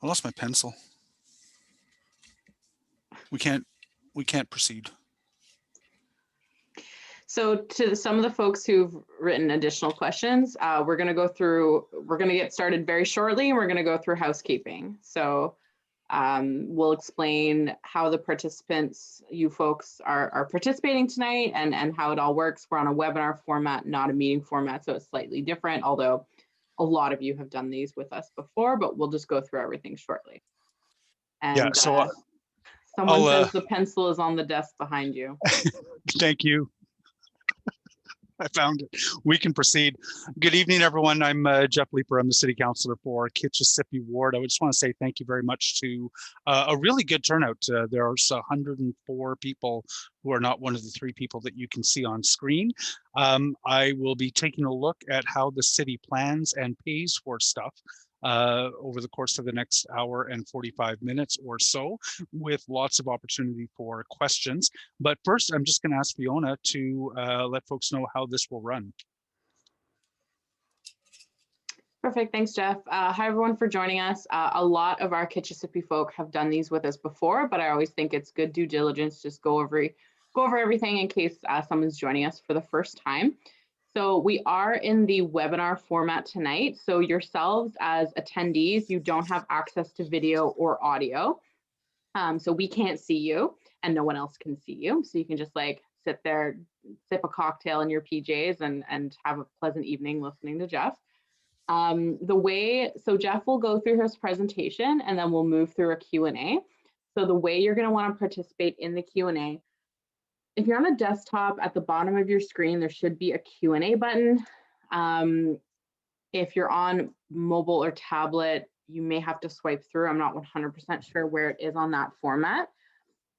I lost my pencil. We can't proceed. So to some of the folks who've written additional questions, we're going to get started very shortly, and we're going to go through housekeeping. So we'll explain how the participants, you folks are participating tonight, and how it all works. We're on a webinar format, not a meeting format, so it's slightly different, although a lot of you have done these with us before, but we'll just go through everything shortly. And yeah, so someone says the pencil is on the desk behind you. Thank you. I found it. We can proceed. Good evening, everyone. I'm Jeff Leeper. I'm the City Councilor for Kitchissippi Ward. I just want to say thank you very much to a really good turnout. There's 104 people who are not one of the 3 people that you can see on screen. I will be taking a look at how the city plans and pays for stuff over the course of the next hour and 45 minutes or so, with lots of opportunity for questions. But first, I'm just going to ask Fiona to let folks know how this will run. Perfect. Thanks, Jeff. Hi, everyone, for joining us. A lot of our Kitchissippi folk have done these with us before, but I always think it's good due diligence, just go over everything in case someone's joining us for the first time. So we are in the webinar format tonight. So yourselves as attendees, you don't have access to video or audio. So we can't see you and no one else can see you. So you can just like sit there, sip a cocktail in your PJs and have a pleasant evening listening to Jeff. So Jeff will go through his presentation and then we'll move through a Q&A. So the way you're gonna wanna participate in the Q&A, if you're on a desktop, at the bottom of your screen, there should be a Q&A button. If you're on mobile or tablet, you may have to swipe through. I'm not 100% sure where it is on that format.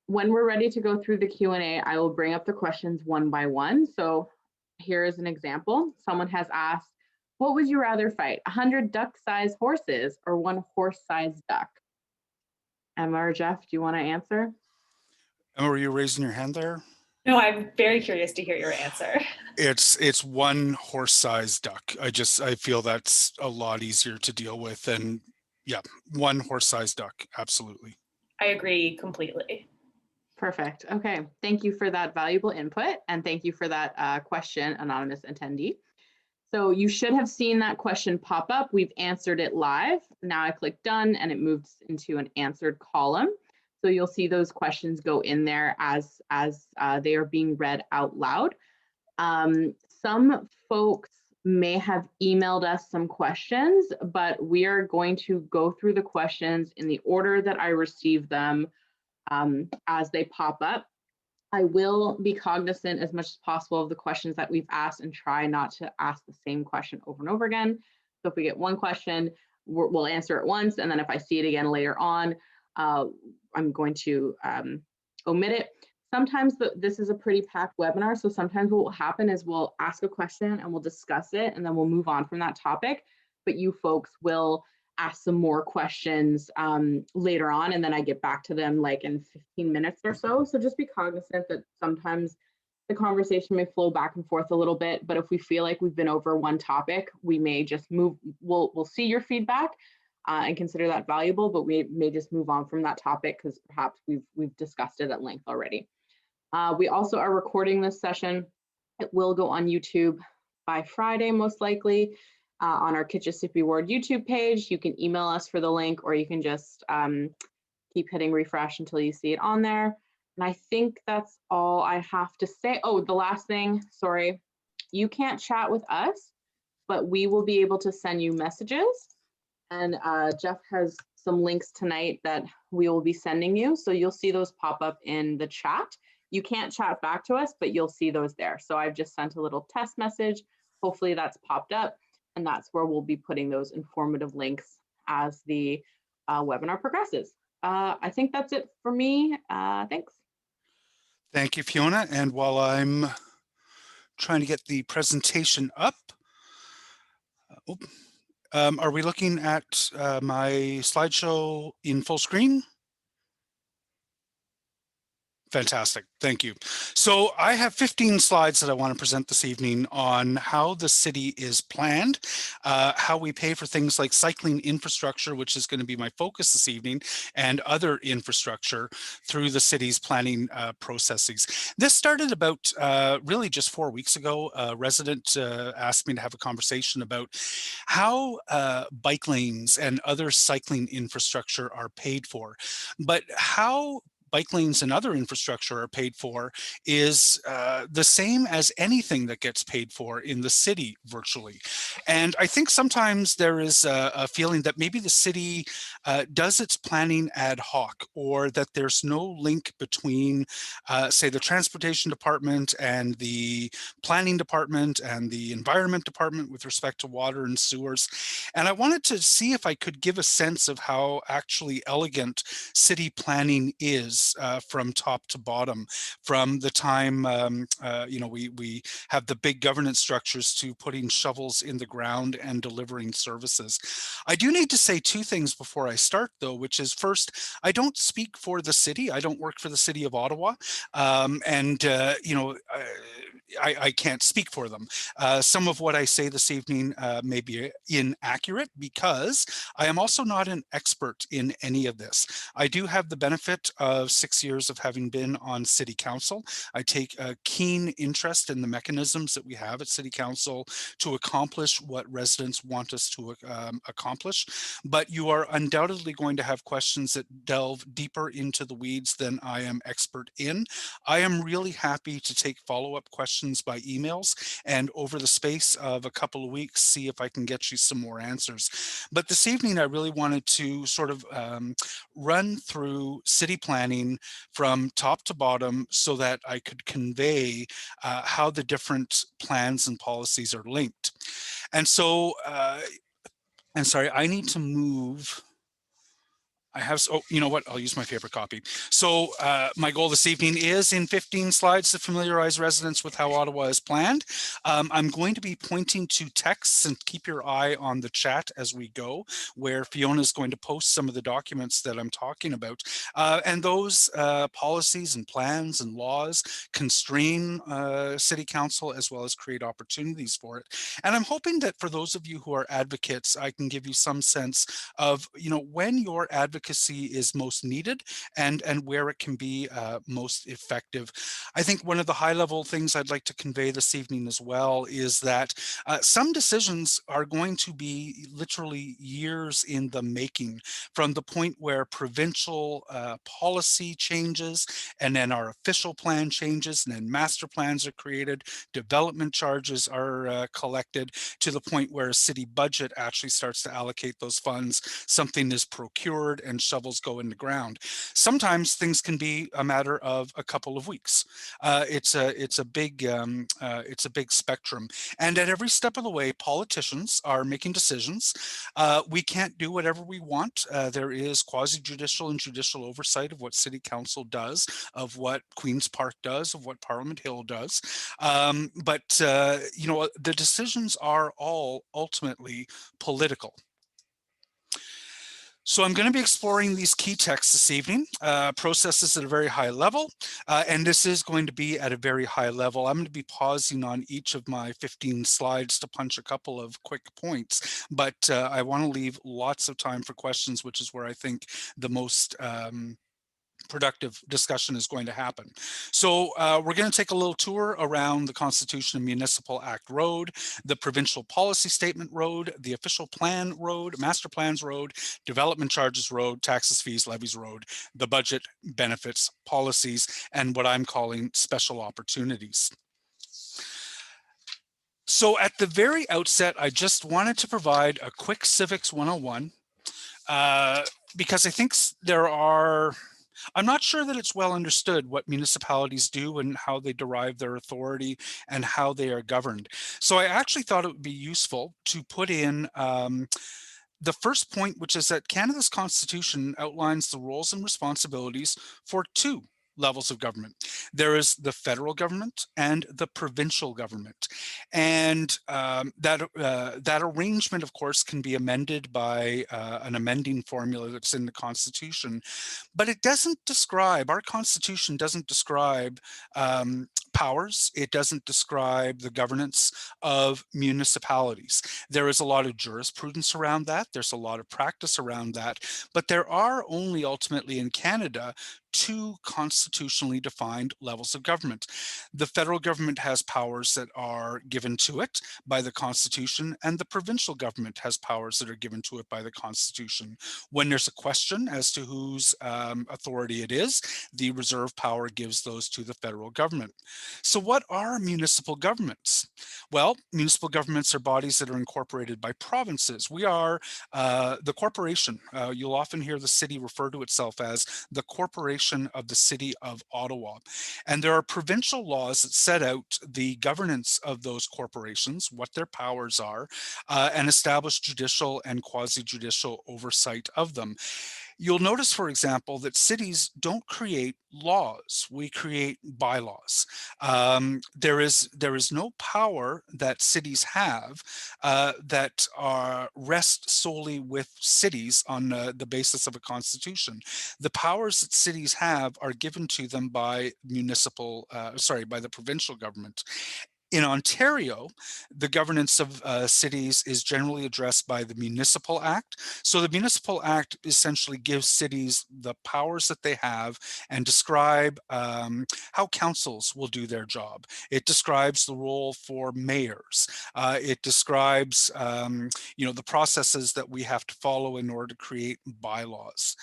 When we're ready to go through the Q&A, I will bring up the questions one by one. So here is an example. Someone has asked, what would you rather fight, 100 duck-sized horses or 1 horse-sized duck? Emma or Jeff, do you want to answer? Emma, were you raising your hand there? No, I'm very curious to hear your answer. It's 1 horse-sized duck. I feel that's a lot easier to deal with, and yeah, 1 horse-sized duck, absolutely. I agree completely. Perfect. Okay, thank you for that valuable input, and thank you for that question, anonymous attendee. So you should have seen that question pop up. We've answered it live. Now I click done and it moves into an answered column. So you'll see those questions go in there as they are being read out loud. Some folks may have emailed us some questions, but we are going to go through the questions in the order that I receive them as they pop up. I will be cognizant as much as possible of the questions that we've asked and try not to ask the same question over and over again. So if we get one question, we'll answer it once, and then if I see it again later on, I'm going to omit it. Sometimes this is a pretty packed webinar, so sometimes what will happen is we'll ask a question and we'll discuss it, and then we'll move on from that topic, but you folks will ask some more questions later on, and then I get back to them like in 15 minutes or so. So just be cognizant that sometimes the conversation may flow back and forth a little bit, but if we feel like we've been over one topic, we may just move, we'll see your feedback and consider that valuable, but we may just move on from that topic because perhaps we've discussed it at length already. We also are recording this session. It will go on YouTube by Friday, most likely. On our Kitchissippi Ward YouTube page. You can email us for the link, or you can just keep hitting refresh until you see it on there. And I think that's all I have to say. Oh, the last thing, sorry. You can't chat with us, but we will be able to send you messages. And Jeff has some links tonight that we will be sending you. So you'll see those pop up in the chat. You can't chat back to us, but you'll see those there. So I've just sent a little test message. Hopefully that's popped up. And that's where we'll be putting those informative links as the webinar progresses. I think that's it for me. Thanks. Thank you, Fiona. And while I'm trying to get the presentation up, are we looking at my slideshow in full screen? Fantastic. Thank you. So I have 15 slides that I want to present this evening on how the city is planned, how we pay for things like cycling infrastructure, which is going to be my focus this evening, and other infrastructure through the city's planning processes. This started about really just 4 weeks ago. A resident asked me to have a conversation about how bike lanes and other cycling infrastructure are paid for, but how bike lanes and other infrastructure are paid for is the same as anything that gets paid for in the city virtually. And I think sometimes there is a feeling that maybe the city does its planning ad hoc, or that there's no link between, say, the transportation department and the planning department and the environment department with respect to water and sewers. And I wanted to see if I could give a sense of how actually elegant city planning is from top to bottom, from the time we have the big governance structures to putting shovels in the ground and delivering services. I do need to say two things before I start, though, which is, first, I don't speak for the city. I don't work for the city of Ottawa, I can't speak for them. Some of what I say this evening may be inaccurate, because I am also not an expert in any of this. I do have the benefit of 6 years of having been on city council. I take a keen interest in the mechanisms that we have at city council to accomplish what residents want us to accomplish. But you are undoubtedly going to have questions that delve deeper into the weeds than I am expert in. I am really happy to take follow-up questions by emails, and over the space of a couple of weeks, see if I can get you some more answers. But this evening, I really wanted to sort of run through city planning from top to bottom so that I could convey how the different plans and policies are linked. And so, and sorry, I need to move. Oh, you know what? I'll use my favorite copy. So my goal this evening is, in 15 slides, to familiarize residents with how Ottawa is planned. I'm going to be pointing to texts, and keep your eye on the chat as we go, where Fiona is going to post some of the documents that I'm talking about. And those policies and plans and laws constrain City Council, as well as create opportunities for it. And I'm hoping that for those of you who are advocates, I can give you some sense of, when your advocacy is most needed, and where it can be most effective. I think one of the high level things I'd like to convey this evening as well is that some decisions are going to be literally years in the making, from the point where provincial policy changes, and then our official plan changes, and then master plans are created, development charges are collected, to the point where a city budget actually starts to allocate those funds, something is procured, and shovels go in the ground. Sometimes things can be a matter of a couple of weeks. It's a big spectrum, and at every step of the way, politicians are making decisions. We can't do whatever we want. There is quasi-judicial and judicial oversight of what City Council does, of what Queen's Park does, of what Parliament Hill does. But the decisions are all ultimately political. So I'm going to be exploring these key texts this evening, processes at a very high level, and this is going to be at a very high level. I'm going to be pausing on each of my 15 slides to punch a couple of quick points, but I want to leave lots of time for questions, which is where I think the most productive discussion is going to happen. So we're going to take a little tour around the Constitution and Municipal Act Road, the Provincial Policy Statement Road, the Official Plan Road, Master Plans Road, Development Charges Road, Taxes, Fees, Levies Road, the Budget, Benefits, Policies, and what I'm calling Special Opportunities. So at the very outset, I just wanted to provide a quick Civics 101, because I think I'm not sure that it's well understood what municipalities do and how they derive their authority and how they are governed. So I actually thought it would be useful to put in the first point, which is that Canada's Constitution outlines the roles and responsibilities for two levels of government. There is the federal government and the provincial government. And that arrangement, of course, can be amended by an amending formula that's in the Constitution. But it doesn't describe, our Constitution doesn't describe powers. It doesn't describe the governance of municipalities. There is a lot of jurisprudence around that. There's a lot of practice around that. But there are only ultimately in Canada two constitutionally defined levels of government. The federal government has powers that are given to it by the Constitution, and the provincial government has powers that are given to it by the Constitution. When there's a question as to whose authority it is, the reserve power gives those to the federal government. So what are municipal governments? Well, municipal governments are bodies that are incorporated by provinces. We are the corporation. You'll often hear the city refer to itself as the corporation of the city of Ottawa. And there are provincial laws that set out the governance of those corporations, what their powers are, and establish judicial and quasi-judicial oversight of them. You'll notice, for example, that cities don't create laws. We create bylaws. There is no power that cities have that rest solely with cities on the basis of a constitution. The powers that cities have are given to them by by the provincial government. In Ontario, the governance of cities is generally addressed by the Municipal Act. So the Municipal Act essentially gives cities the powers that they have and describe how councils will do their job. It describes the role for mayors. It describes the processes that we have to follow in order to create bylaws.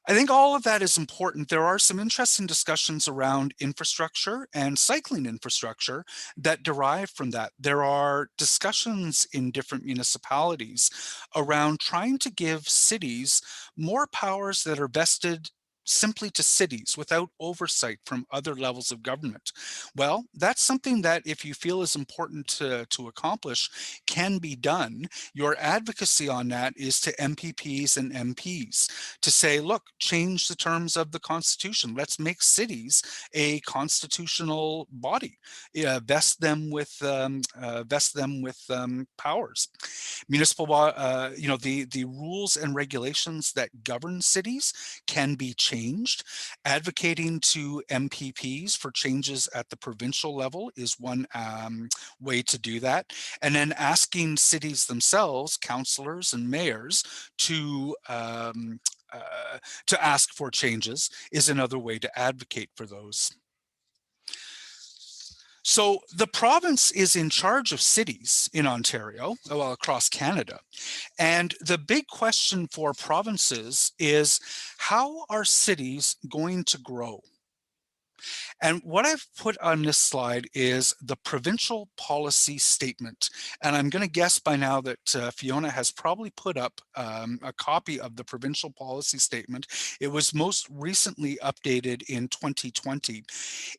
I think all of that is important. There are some interesting discussions around infrastructure and cycling infrastructure that derive from that. There are discussions in different municipalities around trying to give cities more powers that are vested simply to cities without oversight from other levels of government. Well, that's something that if you feel is important to accomplish can be done. Your advocacy on that is to MPPs and MPs to say, look, change the terms of the Constitution. Let's make cities a constitutional body. Vest them with powers. Municipal, the rules and regulations that govern cities can be changed. Advocating to MPPs for changes at the provincial level is one way to do that. And then asking cities themselves, councillors and mayors, to ask for changes is another way to advocate for those. So the province is in charge of cities in Ontario, well, across Canada. And the big question for provinces is, how are cities going to grow? And what I've put on this slide is the provincial policy statement. And I'm going to guess by now that Fiona has probably put up a copy of the provincial policy statement. It was most recently updated in 2020.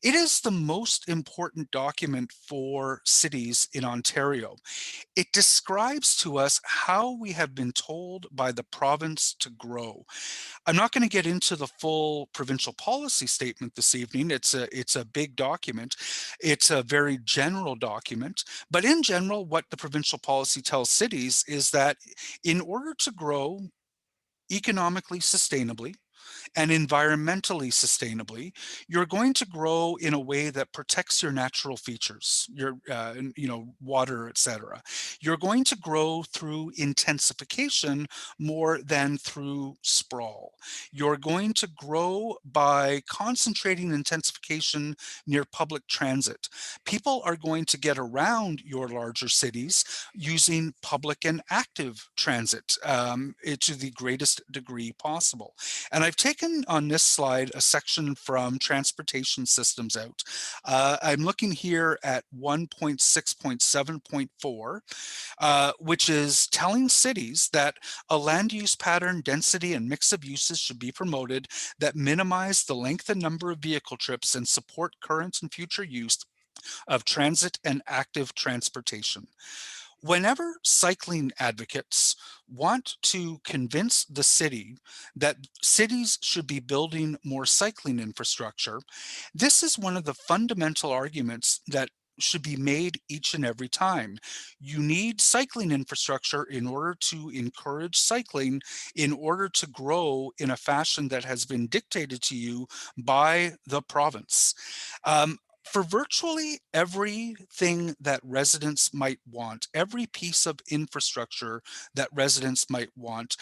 It is the most important document for cities in Ontario. It describes to us how we have been told by the province to grow. I'm not going to get into the full provincial policy statement this evening. It's a big document. It's a very general document. But in general, what the provincial policy tells cities is that in order to grow economically sustainably and environmentally sustainably, you're going to grow in a way that protects your natural features, your water, etc. You're going to grow through intensification more than through sprawl. You're going to grow by concentrating intensification near public transit. People are going to get around your larger cities using public and active transit to the greatest degree possible. And I've taken on this slide a section from Transportation Systems Out. I'm looking here at 1.6.7.4, which is telling cities that a land use pattern, density, and mix of uses should be promoted that minimize the length and number of vehicle trips and support current and future use of transit and active transportation. Whenever cycling advocates want to convince the city that cities should be building more cycling infrastructure, this is one of the fundamental arguments that should be made each and every time. You need cycling infrastructure in order to encourage cycling, in order to grow in a fashion that has been dictated to you by the province. For virtually everything that residents might want, every piece of infrastructure that residents might want,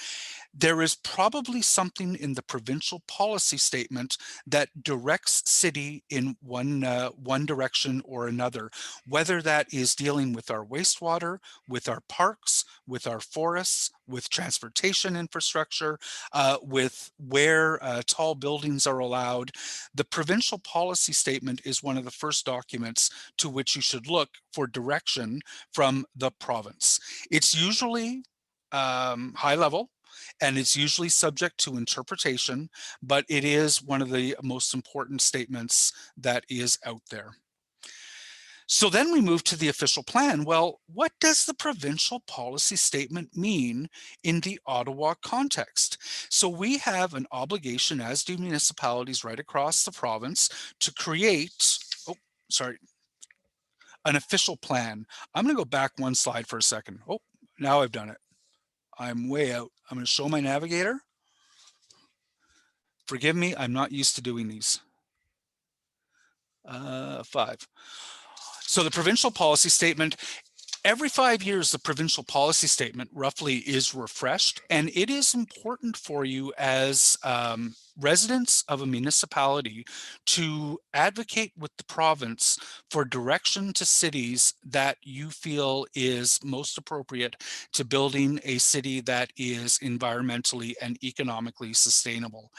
there is probably something in the provincial policy statement that directs city in one direction or another, whether that is dealing with our wastewater, with our parks, with our forests, with transportation infrastructure, with where tall buildings are allowed. The provincial policy statement is one of the first documents to which you should look for direction from the province. It's usually high level, and it's usually subject to interpretation, but it is one of the most important statements that is out there. So then we move to the official plan. Well, what does the provincial policy statement mean in the Ottawa context? So we have an obligation, as do municipalities right across the province, to create, an official plan. I'm going to go back one slide for a second. Oh, now I've done it. I'm way out. I'm going to show my navigator. Forgive me, I'm not used to doing these. 5. So the provincial policy statement, every 5 years, the provincial policy statement roughly is refreshed, and it is important for you as residents of a municipality to advocate with the province for direction to cities that you feel is most appropriate to building a city that is environmentally and economically sustainable.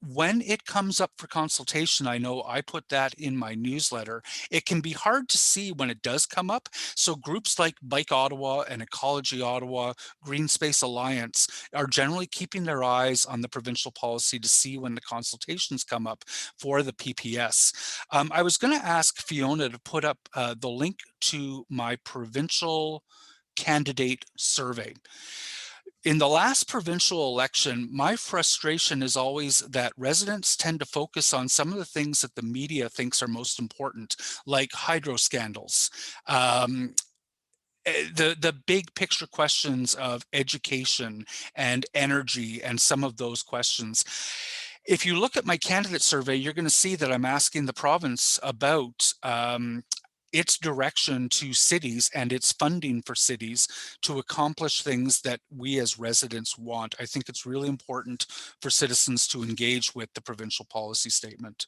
When it comes up for consultation, I know I put that in my newsletter. It can be hard to see when it does come up. So groups like Bike Ottawa and Ecology Ottawa, Green Space Alliance are generally keeping their eyes on the provincial policy to see when the consultations come up for the PPS. I was going to ask Fiona to put up the link to my provincial candidate survey. In the last provincial election, my frustration is always that residents tend to focus on some of the things that the media thinks are most important, like hydro scandals, the big picture questions of education and energy and some of those questions. If you look at my candidate survey, you're going to see that I'm asking the province about its direction to cities and its funding for cities to accomplish things that we as residents want. I think it's really important for citizens to engage with the provincial policy statement.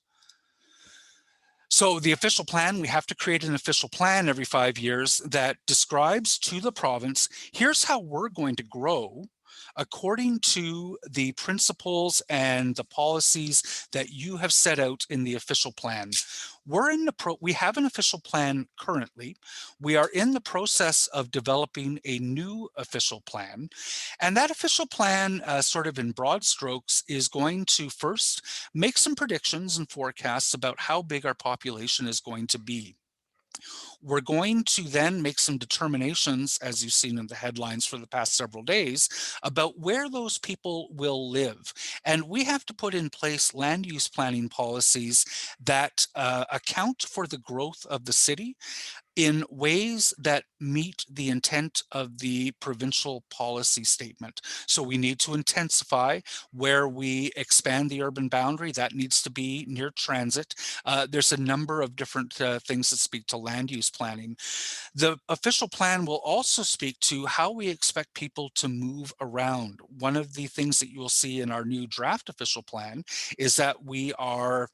So the official plan, we have to create an official plan every 5 years that describes to the province, here's how we're going to grow according to the principles and the policies that you have set out in the official plan. We have an official plan currently. We are in the process of developing a new official plan. And that official plan, sort of in broad strokes, is going to first make some predictions and forecasts about how big our population is going to be. We're going to then make some determinations, as you've seen in the headlines for the past several days, about where those people will live. And we have to put in place land use planning policies that account for the growth of the city in ways that meet the intent of the provincial policy statement. So we need to intensify where we expand the urban boundary. That needs to be near transit. There's a number of different things that speak to land use planning. The official plan will also speak to how we expect people to move around. One of the things that you will see in our new draft official plan is that we are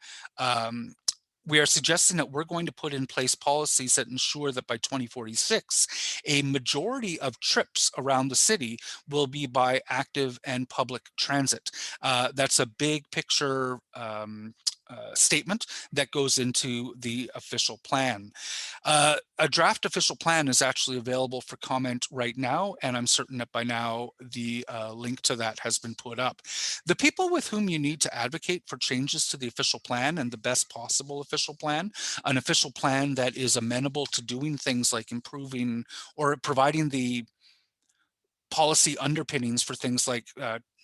suggesting that we're going to put in place policies that ensure that by 2046, a majority of trips around the city will be by active and public transit. That's a big picture statement that goes into the official plan. A draft official plan is actually available for comment right now, and I'm certain that by now the link to that has been put up. The people with whom you need to advocate for changes to the official plan and the best possible official plan, an official plan that is amenable to doing things like improving or providing the policy underpinnings for things like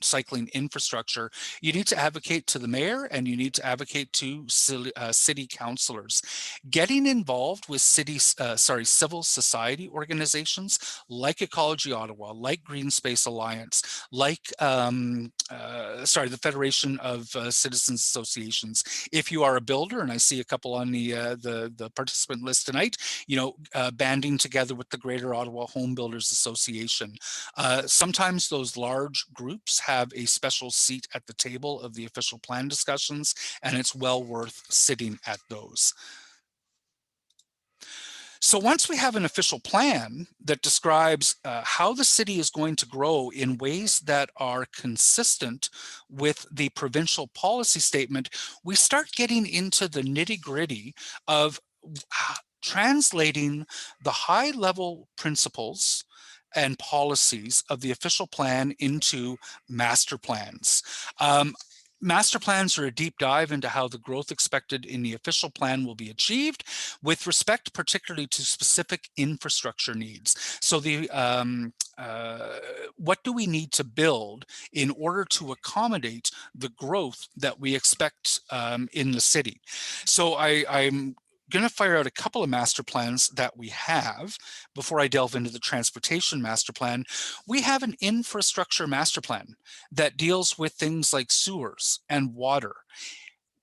cycling infrastructure, you need to advocate to the mayor and you need to advocate to city councilors. Getting involved with civil society organizations like Ecology Ottawa, like Green Space Alliance, like the Federation of Citizens Associations. If you are a builder, and I see a couple on the participant list tonight, banding together with the Greater Ottawa Home Builders Association. Sometimes those large groups have a special seat at the table of the official plan discussions, and it's well worth sitting at those. So once we have an official plan that describes how the city is going to grow in ways that are consistent with the provincial policy statement, we start getting into the nitty-gritty of translating the high-level principles and policies of the official plan into master plans. Master plans are a deep dive into how the growth expected in the official plan will be achieved with respect particularly to specific infrastructure needs. So what do we need to build in order to accommodate the growth that we expect in the city? So I'm going to fire out a couple of master plans that we have before I delve into the transportation master plan. We have an infrastructure master plan that deals with things like sewers and water.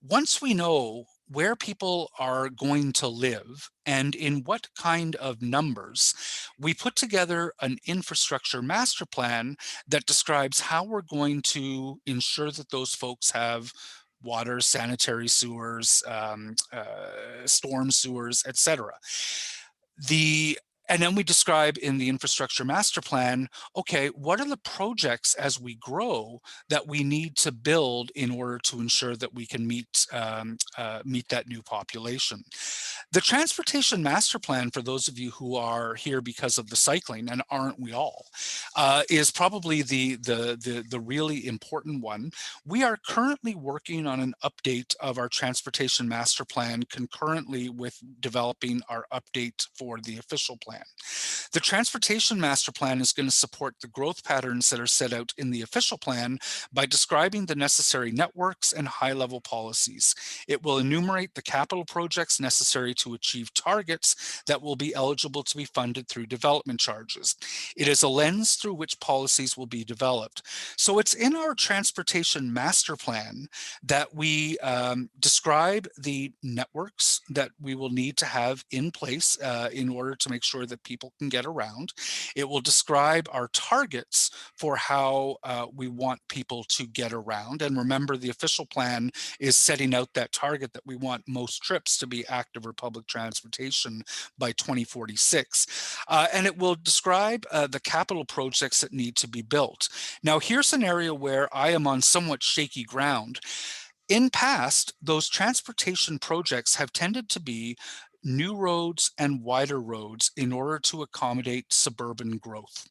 Once we know where people are going to live and in what kind of numbers, we put together an infrastructure master plan that describes how we're going to ensure that those folks have water, sanitary sewers, storm sewers, etc. And then we describe in the infrastructure master plan, okay, what are the projects as we grow that we need to build in order to ensure that we can meet that new population? The transportation master plan, for those of you who are here because of the cycling, and aren't we all, is probably the really important one. We are currently working on an update of our transportation master plan concurrently with developing our update for the official plan. The transportation master plan is going to support the growth patterns that are set out in the official plan by describing the necessary networks and high-level policies. It will enumerate the capital projects necessary to achieve targets that will be eligible to be funded through development charges. It is a lens through which policies will be developed. So it's in our transportation master plan that we describe the networks that we will need to have in place in order to make sure that people can get around. It will describe our targets for how we want people to get around. And remember, the official plan is setting out that target that we want most trips to be active or public transportation by 2046. And it will describe the capital projects that need to be built. Now, here's an area where I am on somewhat shaky ground. In past, those transportation projects have tended to be new roads and wider roads in order to accommodate suburban growth.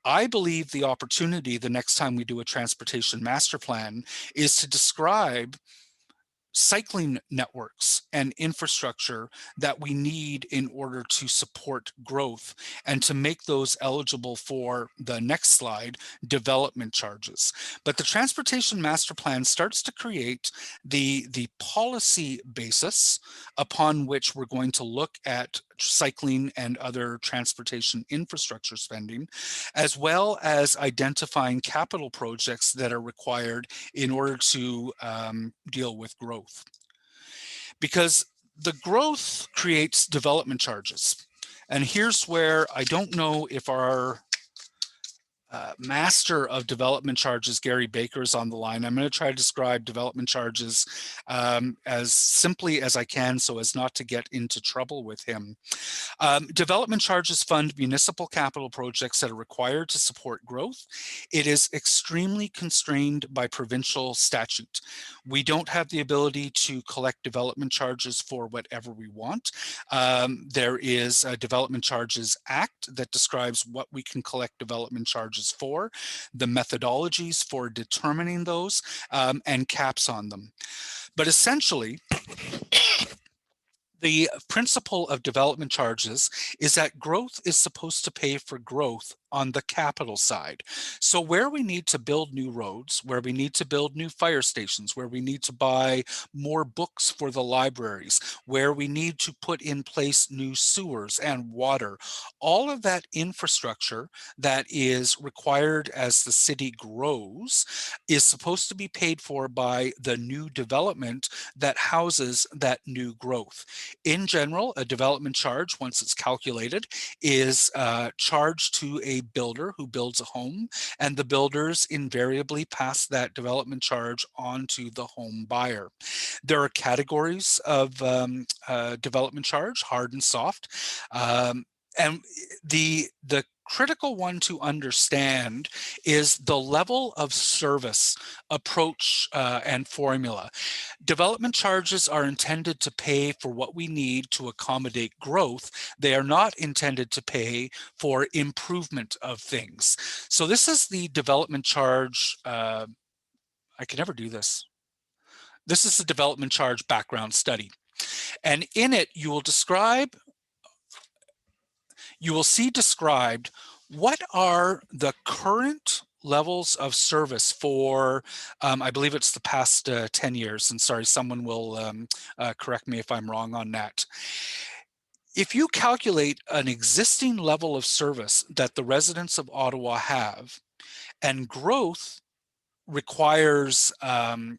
I believe the opportunity the next time we do a transportation master plan is to describe cycling networks and infrastructure that we need in order to support growth and to make those eligible for the next slide, development charges. But the transportation master plan starts to create the policy basis upon which we're going to look at cycling and other transportation infrastructure spending, as well as identifying capital projects that are required in order to deal with growth. Because the growth creates development charges. And here's where I don't know if our master of development charges, Gary Baker, is on the line. I'm going to try to describe development charges as simply as I can so as not to get into trouble with him. Development charges fund municipal capital projects that are required to support growth. It is extremely constrained by provincial statute. We don't have the ability to collect development charges for whatever we want. There is a Development Charges Act that describes what we can collect development charges for, the methodologies for determining those, and caps on them. But essentially, the principle of development charges is that growth is supposed to pay for growth on the capital side. So where we need to build new roads, where we need to build new fire stations, where we need to buy more books for the libraries, where we need to put in place new sewers and water, all of that infrastructure that is required as the city grows is supposed to be paid for by the new development that houses that new growth. In general, a development charge, once it's calculated, is charged to a builder who builds a home, and the builders invariably pass that development charge on to the home buyer. There are categories of development charge, hard and soft. And the critical one to understand is the level of service approach and formula. Development charges are intended to pay for what we need to accommodate growth. They are not intended to pay for improvement of things. So this is the development charge. I can never do this. This is the development charge background study. And in it, you will see described what are the current levels of service for, I believe it's the past 10 years, and sorry, someone will correct me if I'm wrong on that. If you calculate an existing level of service that the residents of Ottawa have, and growth requires, and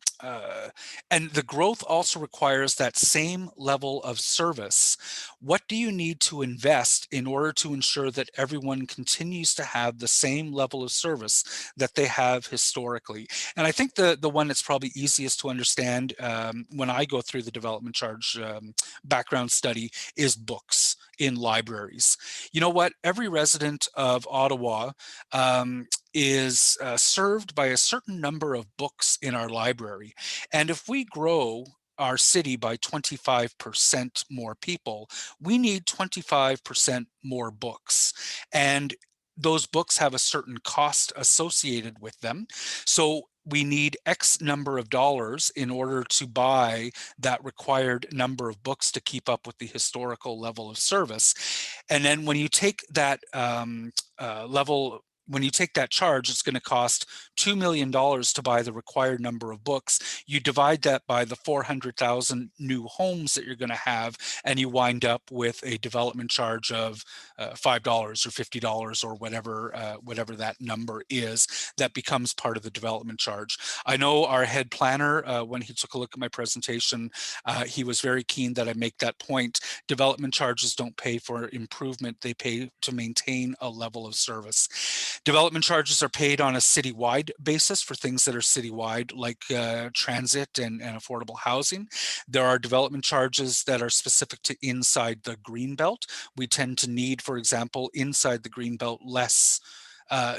the growth also requires that same level of service, what do you need to invest in order to ensure that everyone continues to have the same level of service that they have historically? And I think the one that's probably easiest to understand when I go through the development charge background study is books in libraries. You know what? Every resident of Ottawa is served by a certain number of books in our library. And if we grow our city by 25% more people, we need 25% more books. And those books have a certain cost associated with them. So we need X number of dollars in order to buy that required number of books to keep up with the historical level of service. And then when you take that when you take that charge, it's going to cost $2 million to buy the required number of books. You divide that by the 400,000 new homes that you're going to have, and you wind up with a development charge of $5 or $50 or whatever that number is. That becomes part of the development charge. I know our head planner, when he took a look at my presentation, he was very keen that I make that point. Development charges don't pay for improvement; they pay to maintain a level of service. Development charges are paid on a citywide basis for things that are citywide, like transit and affordable housing. There are development charges that are specific to inside the Greenbelt. We tend to need, for example, inside the Greenbelt, less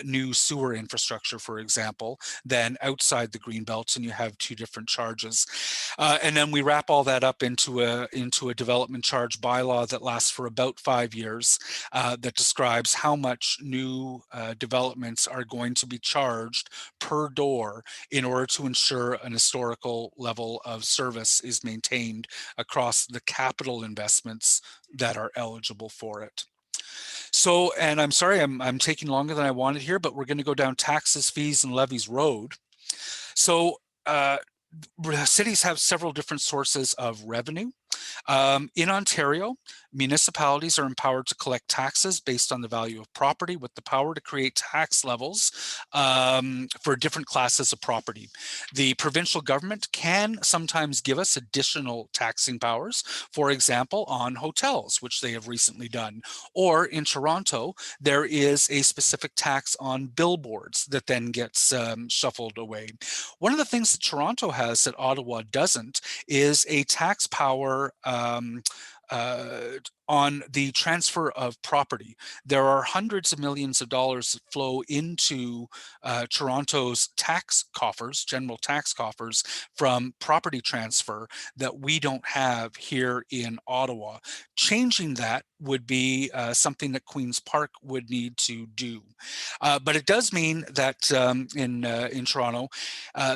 new sewer infrastructure, for example, than outside the Greenbelt, and you have two different charges. And then we wrap all that up into a development charge bylaw that lasts for about 5 years, that describes how much new developments are going to be charged per door in order to ensure an historical level of service is maintained across the capital investments that are eligible for it. So, and I'm sorry, I'm taking longer than I wanted here, but we're going to go down taxes, fees, and levies road. So cities have several different sources of revenue. In Ontario, municipalities are empowered to collect taxes based on the value of property with the power to create tax levels for different classes of property. The provincial government can sometimes give us additional taxing powers, for example, on hotels, which they have recently done. Or in Toronto, there is a specific tax on billboards that then gets shuffled away. One of the things that Toronto has that Ottawa doesn't is a tax power on the transfer of property. There are hundreds of millions of dollars that flow into Toronto's tax coffers, general tax coffers, from property transfer that we don't have here in Ottawa. Changing that would be something that Queen's Park would need to do. But it does mean that in Toronto,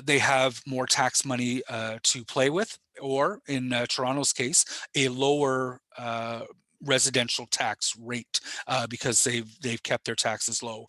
they have more tax money to play with, or in Toronto's case, a lower residential tax rate because they've kept their taxes low.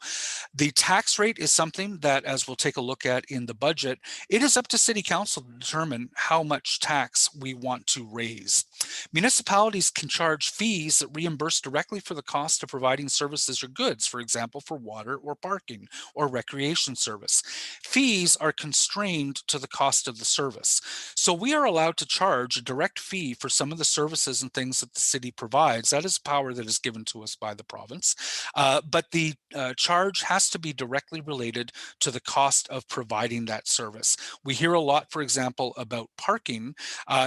The tax rate is something that, as we'll take a look at in the budget, it is up to City Council to determine how much tax we want to raise. Municipalities can charge fees that reimburse directly for the cost of providing services or goods, for example, for water or parking or recreation service. Fees are constrained to the cost of the service. So we are allowed to charge a direct fee for some of the services and things that the city provides. That is power that is given to us by the province. But the charge has to be directly related to the cost of providing that service. We hear a lot, for example, about parking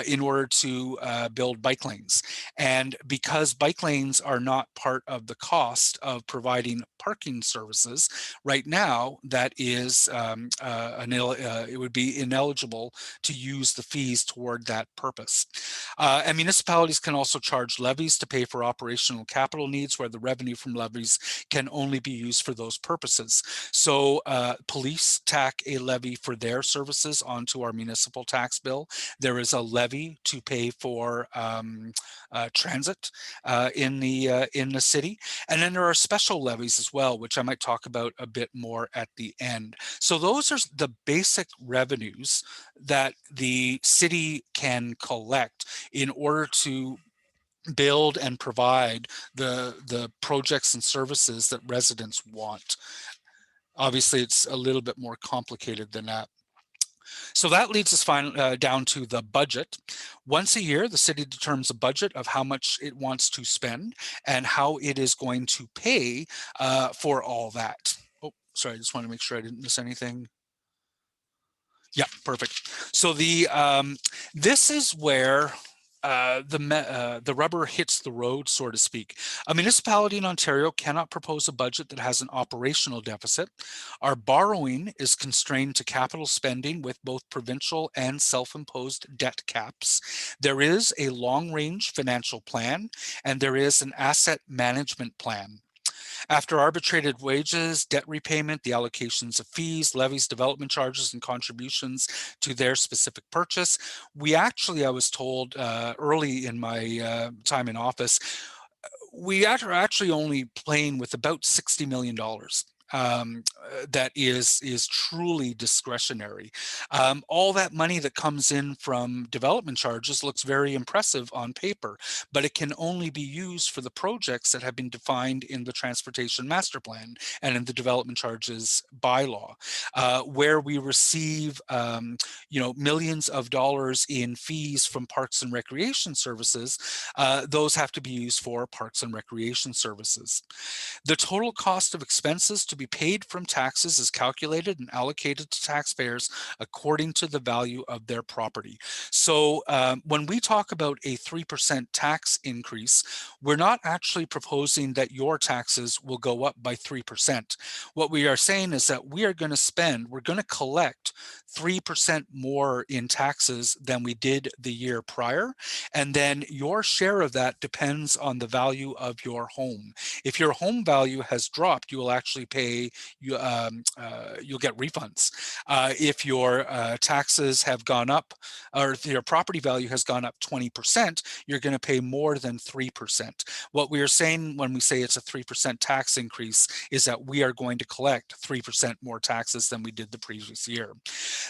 in order to build bike lanes. And because bike lanes are not part of the cost of providing parking services, right now, that is it would be ineligible to use the fees toward that purpose. And municipalities can also charge levies to pay for operational capital needs, where the revenue from levies can only be used for those purposes. So police tack a levy for their services onto our municipal tax bill. There is a levy to pay for transit in the city, and then there are special levies as well, which I might talk about a bit more at the end. So those are the basic revenues that the city can collect in order to build and provide the projects and services that residents want. Obviously, it's a little bit more complicated than that. So that leads us down to the budget. Once a year, the city determines a budget of how much it wants to spend and how it is going to pay for all that. Oh, sorry, I just want to make sure I didn't miss anything. Yeah, perfect. So this is where the rubber hits the road, so to speak. A municipality in Ontario cannot propose a budget that has an operational deficit. Our borrowing is constrained to capital spending with both provincial and self-imposed debt caps. There is a long-range financial plan, and there is an asset management plan. After arbitrated wages, debt repayment, the allocations of fees, levies, development charges, and contributions to their specific purchase, we actually, I was told early in my time in office, we are actually only playing with about $60 million. That is truly discretionary. All that money that comes in from development charges looks very impressive on paper, but it can only be used for the projects that have been defined in the Transportation Master Plan and in the development charges bylaw, where we receive millions of dollars in fees from parks and recreation services. Those have to be used for parks and recreation services. The total cost of expenses to be paid from taxes is calculated and allocated to taxpayers according to the value of their property. So when we talk about a 3% tax increase, we're not actually proposing that your taxes will go up by 3%. What we are saying is that we're going to collect 3% more in taxes than we did the year prior. And then your share of that depends on the value of your home. If your home value has dropped, you will actually pay pay, you'll get refunds. If your taxes have gone up, or if your property value has gone up 20%, you're going to pay more than 3%. What we are saying when we say it's a 3% tax increase is that we are going to collect 3% more taxes than we did the previous year.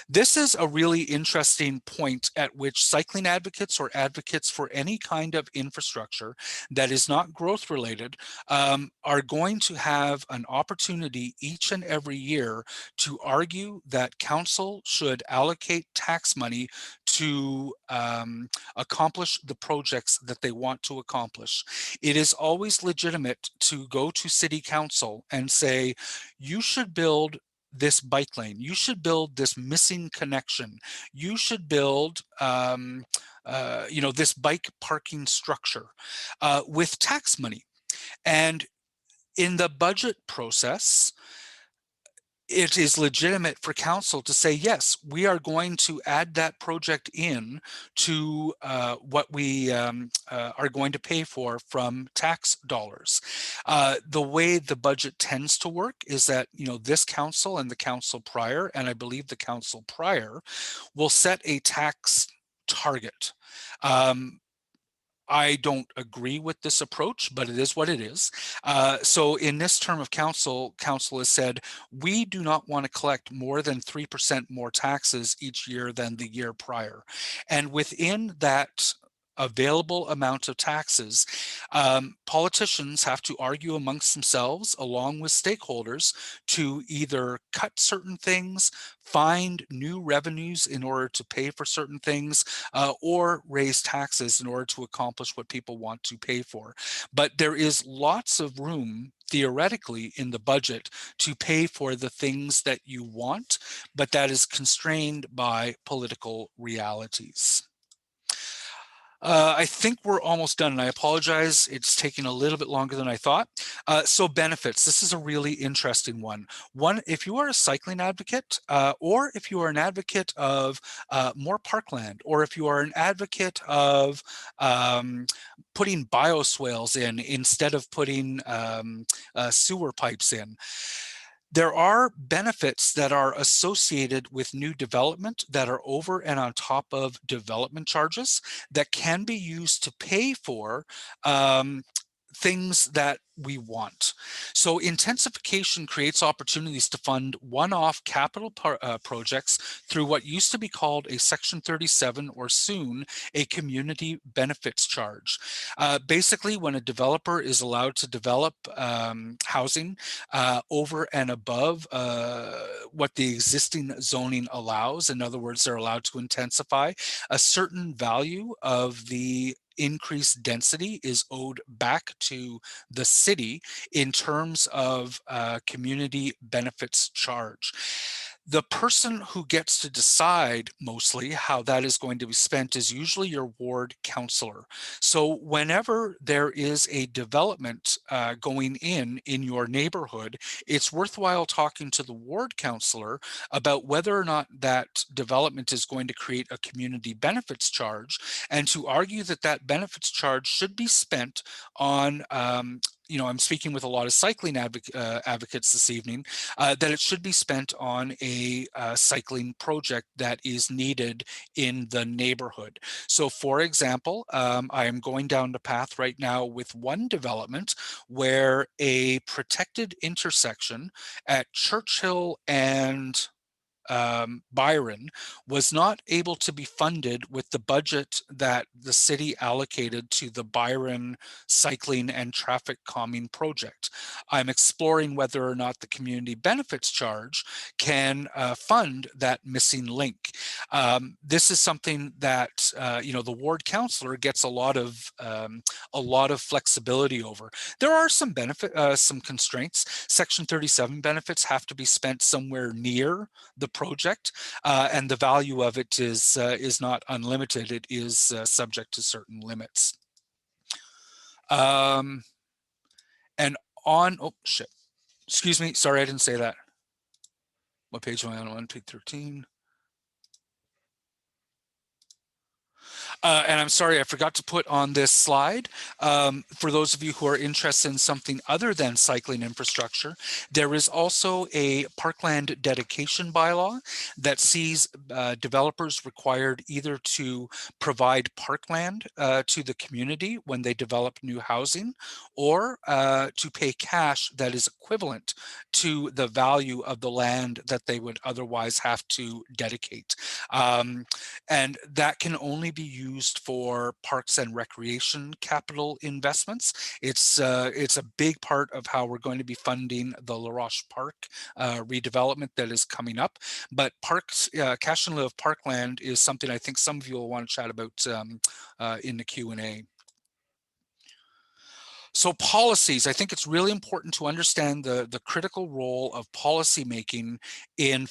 This is a really interesting point at which cycling advocates or advocates for any kind of infrastructure that is not growth related are going to have an opportunity each and every year to argue that council should allocate tax money to accomplish the projects that they want to accomplish. It is always legitimate to go to city council and say, you should build this bike lane, you should build this missing connection, you should build this bike parking structure with tax money. And in the budget process, it is legitimate for council to say, yes, we are going to add that project in to what we are going to pay for from tax dollars. The way the budget tends to work is that, this council and the council prior, and I believe the council prior, will set a tax target. I don't agree with this approach, but it is what it is. So in this term of council has said, we do not want to collect more than 3% more taxes each year than the year prior. And within that available amount of taxes, politicians have to argue amongst themselves along with stakeholders to either cut certain things, find new revenues in order to pay for certain things, or raise taxes in order to accomplish what people want to pay for. But there is lots of room theoretically in the budget to pay for the things that you want, but that is constrained by political realities. I think we're almost done, and I apologize. It's taking a little bit longer than I thought. So benefits, this is a really interesting one. If you are a cycling advocate, or if you are an advocate of more parkland, or if you are an advocate of putting bioswales in instead of putting sewer pipes in, there are benefits that are associated with new development that are over and on top of development charges that can be used to pay for things that we want. So intensification creates opportunities to fund one-off capital projects through what used to be called a Section 37, or soon a community benefits charge. Basically, when a developer is allowed to develop housing over and above what the existing zoning allows, in other words, they're allowed to intensify, a certain value of the increased density is owed back to the city in terms of community benefits charge. The person who gets to decide mostly how that is going to be spent is usually your ward councillor. So whenever there is a development going in your neighborhood, it's worthwhile talking to the ward councillor about whether or not that development is going to create a community benefits charge, and to argue that that benefits charge should be spent on I'm speaking with a lot of cycling advocates this evening, that it should be spent on a cycling project that is needed in the neighborhood. So for example, I am going down the path right now with one development where a protected intersection at Churchill and Byron was not able to be funded with the budget that the city allocated to the Byron cycling and traffic calming project. I'm exploring whether or not the community benefits charge can fund that missing link. This is something that the ward councillor gets a lot of flexibility over. There are some some constraints. Section 37 benefits have to be spent somewhere near the project, and the value of it is not unlimited. It is subject to certain limits. And on, oh shit, excuse me, sorry, I didn't say that. What page am I on? 1, 2, 13. And I'm sorry, I forgot to put on this slide. For those of you who are interested in something other than cycling infrastructure, there is also a parkland dedication bylaw that sees developers required either to provide parkland to the community when they develop new housing, or to pay cash that is equivalent to the value of the land that they would otherwise have to dedicate. And that can only be used for parks and recreation capital investments. It's a big part of how we're going to be funding the La Roche Park redevelopment that is coming up. But parks, cash in lieu of parkland is something I think some of you will want to chat about in the Q&A. So policies, I think it's really important to understand the critical role of policymaking in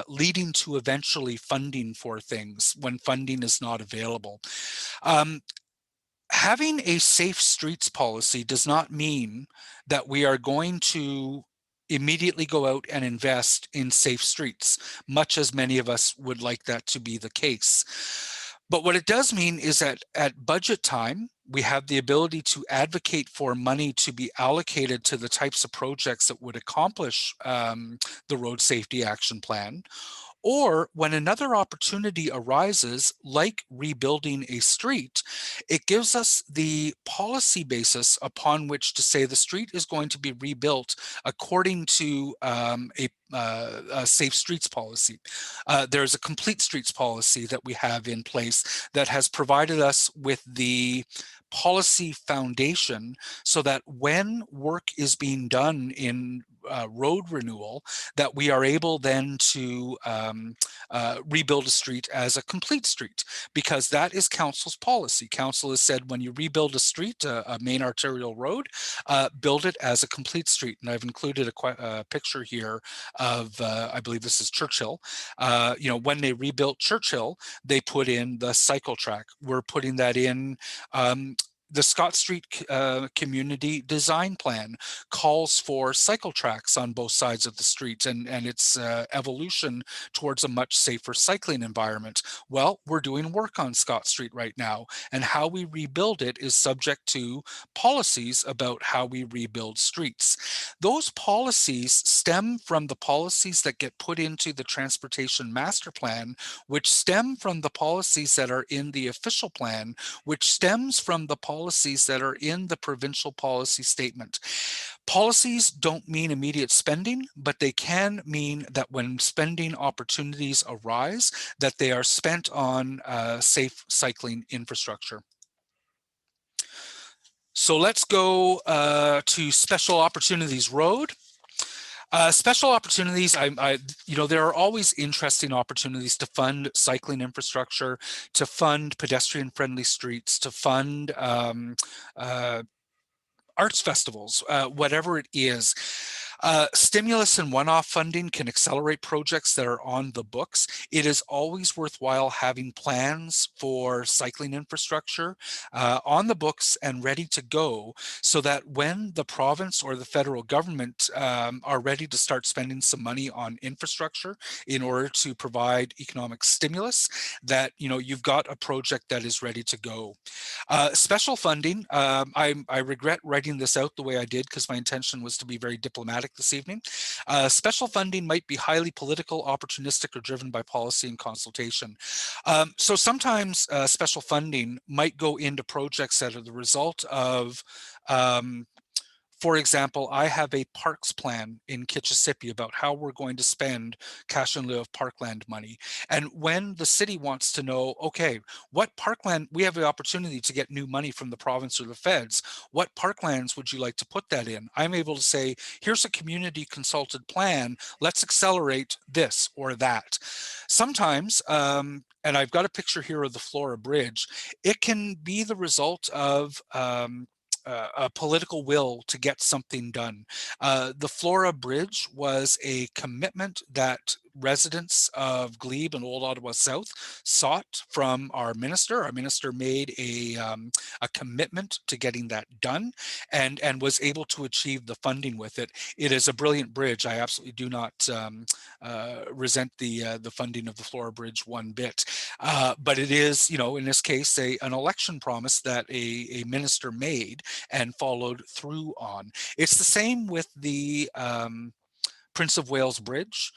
leading to eventually funding for things when funding is not available. Having a safe streets policy does not mean that we are going to immediately go out and invest in safe streets, much as many of us would like that to be the case. But what it does mean is that at budget time, we have the ability to advocate for money to be allocated to the types of projects that would accomplish the Road Safety Action Plan. Or when another opportunity arises, like rebuilding a street, it gives us the policy basis upon which to say the street is going to be rebuilt according to a safe streets policy. There's a complete streets policy that we have in place that has provided us with the policy foundation so that when work is being done in road renewal, that we are able then to rebuild a street as a complete street, because that is council's policy. Council has said when you rebuild a street, a main arterial road, build it as a complete street. And I've included a picture here of, I believe this is Churchill. When they rebuilt Churchill, they put in the cycle track. We're putting that in. The Scott Street Community Design Plan calls for cycle tracks on both sides of the street and its evolution towards a much safer cycling environment. Well, we're doing work on Scott Street right now, and how we rebuild it is subject to policies about how we rebuild streets. Those policies stem from the policies that get put into the Transportation Master Plan, which stem from the policies that are in the official plan, which stems from the policies that are in the provincial policy statement. Policies don't mean immediate spending, but they can mean that when spending opportunities arise, that they are spent on safe cycling infrastructure. So let's go to Special Opportunities Road. Special opportunities, there are always interesting opportunities to fund cycling infrastructure, to fund pedestrian-friendly streets, to fund arts festivals, whatever it is. Stimulus and one-off funding can accelerate projects that are on the books. It is always worthwhile having plans for cycling infrastructure on the books and ready to go, so that when the province or the federal government are ready to start spending some money on infrastructure in order to provide economic stimulus, that you've got a project that is ready to go. Special funding, I regret writing this out the way I did because my intention was to be very diplomatic this evening. Special funding might be highly political, opportunistic, or driven by policy and consultation. So sometimes special funding might go into projects that are the result of for example, I have a parks plan in Kitchissippi about how we're going to spend cash in lieu of parkland money. And when the city wants to know, okay, what parkland, we have the opportunity to get new money from the province or the feds, what parklands would you like to put that in? I'm able to say, here's a community consulted plan, let's accelerate this or that. Sometimes, and I've got a picture here of the Flora Bridge, it can be the result of a political will to get something done. The Flora Bridge was a commitment that residents of Glebe and Old Ottawa South sought from our minister. Our minister made a commitment to getting that done and was able to achieve the funding with it. It is a brilliant bridge. I absolutely do not resent the funding of the Flora Bridge one bit. But it is, you know, in this case, an election promise that a minister made and followed through on. It's the same with the Prince of Wales Bridge.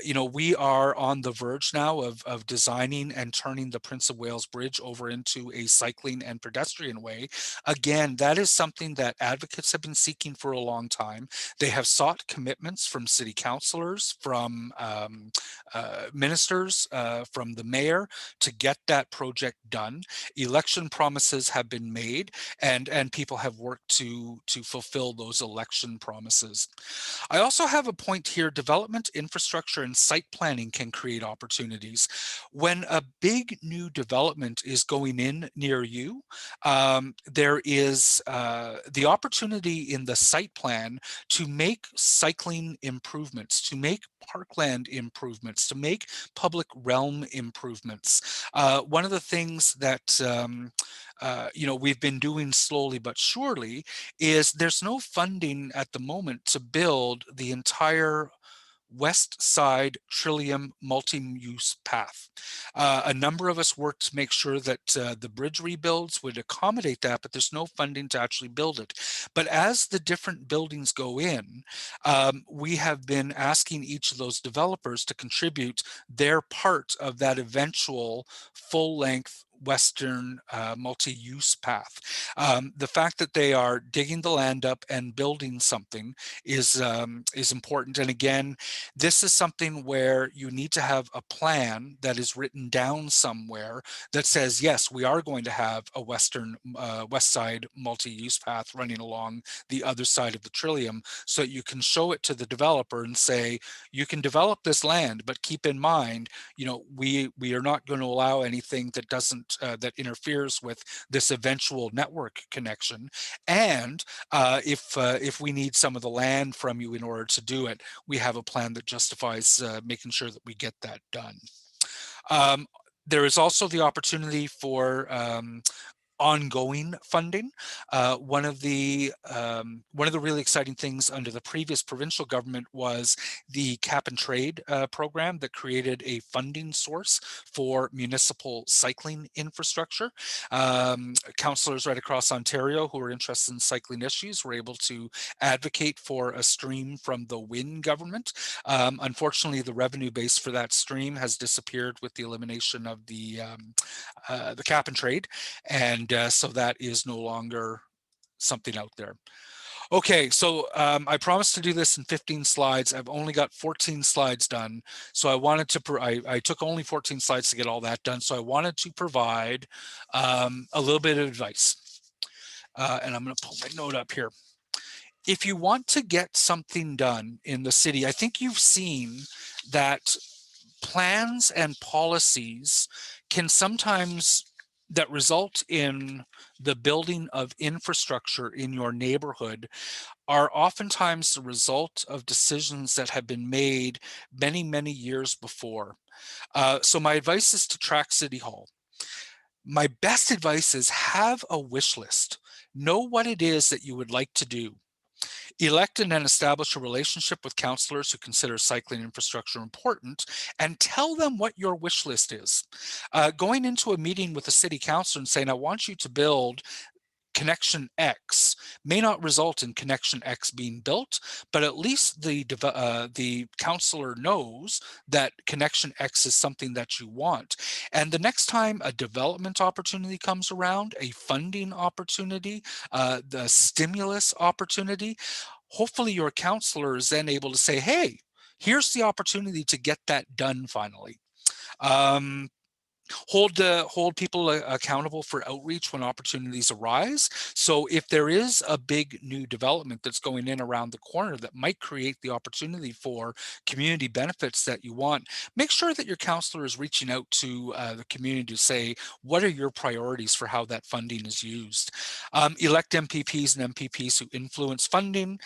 You know, we are on the verge now of designing and turning the Prince of Wales Bridge over into a cycling and pedestrian way. Again, that is something that advocates have been seeking for a long time. They have sought commitments from city councilors, from ministers, from the mayor to get that project done. Election promises have been made, and people have worked to fulfill those election promises. I also have a point here: development, infrastructure, and site planning can create opportunities. When a big new development is going in near you, there is the opportunity in the site plan to make cycling improvements, to make parkland improvements, to make public realm improvements. One of the things that you know, we've been doing slowly but surely is there's no funding at the moment to build the entire west side Trillium multi-use path. A number of us worked to make sure that the bridge rebuilds would accommodate that, but there's no funding to actually build it. But as the different buildings go in, we have been asking each of those developers to contribute their part of that eventual full-length western multi-use path. The fact that they are digging the land up and building something is important. And again, this is something where you need to have a plan that is written down somewhere that says, yes, we are going to have a western west side multi-use path running along the other side of the Trillium, so you can show it to the developer and say, you can develop this land, but keep in mind, you know, we are not going to allow anything that doesn't that interferes with this eventual network connection. And if we need some of the land from you in order to do it, we have a plan that justifies making sure that we get that done. There is also the opportunity for ongoing funding. One of the really exciting things under the previous provincial government was the cap and trade program that created a funding source for municipal cycling infrastructure. Councillors right across Ontario who are interested in cycling issues were able to advocate for a stream from the Wynne government. Unfortunately, the revenue base for that stream has disappeared with the elimination of the cap and trade, and so that is no longer something out there. Okay, so I promised to do this in 15 slides. I've only got 14 slides done. So I wanted to, I took only 14 slides to get all that done. So I wanted to provide a little bit of advice. And I'm going to pull my note up here. If you want to get something done in the city, I think you've seen that plans and policies can sometimes that result in the building of infrastructure in your neighborhood are oftentimes the result of decisions that have been made many, many years before. So my advice is to track City Hall. My best advice is have a wish list. Know what it is that you would like to do. Elect and then establish a relationship with councillors who consider cycling infrastructure important, and tell them what your wish list is. Going into a meeting with a city councillor and saying, I want you to build connection X may not result in connection X being built, but at least the councillor knows that connection X is something that you want. And the next time a development opportunity comes around, a funding opportunity, the stimulus opportunity, hopefully your councillor is then able to say, hey, here's the opportunity to get that done finally. hold people accountable for outreach when opportunities arise. So if there is a big new development that's going in around the corner that might create the opportunity for community benefits that you want, make sure that your counselor is reaching out to the community to say, what are your priorities for how that funding is used? Elect MPPs and MPPs who influence funding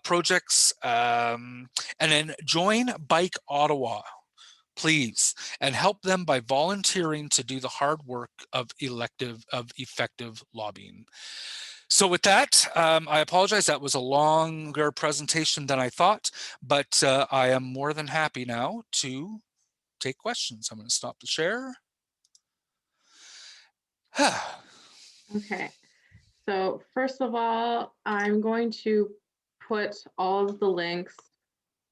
projects, and then join Bike Ottawa, please, and help them by volunteering to do the hard work of effective lobbying. So with that, I apologize. That was a longer presentation than I thought, but I am more than happy now to take questions. I'm going to stop the share. Okay, so first of all, I'm going to put all of the links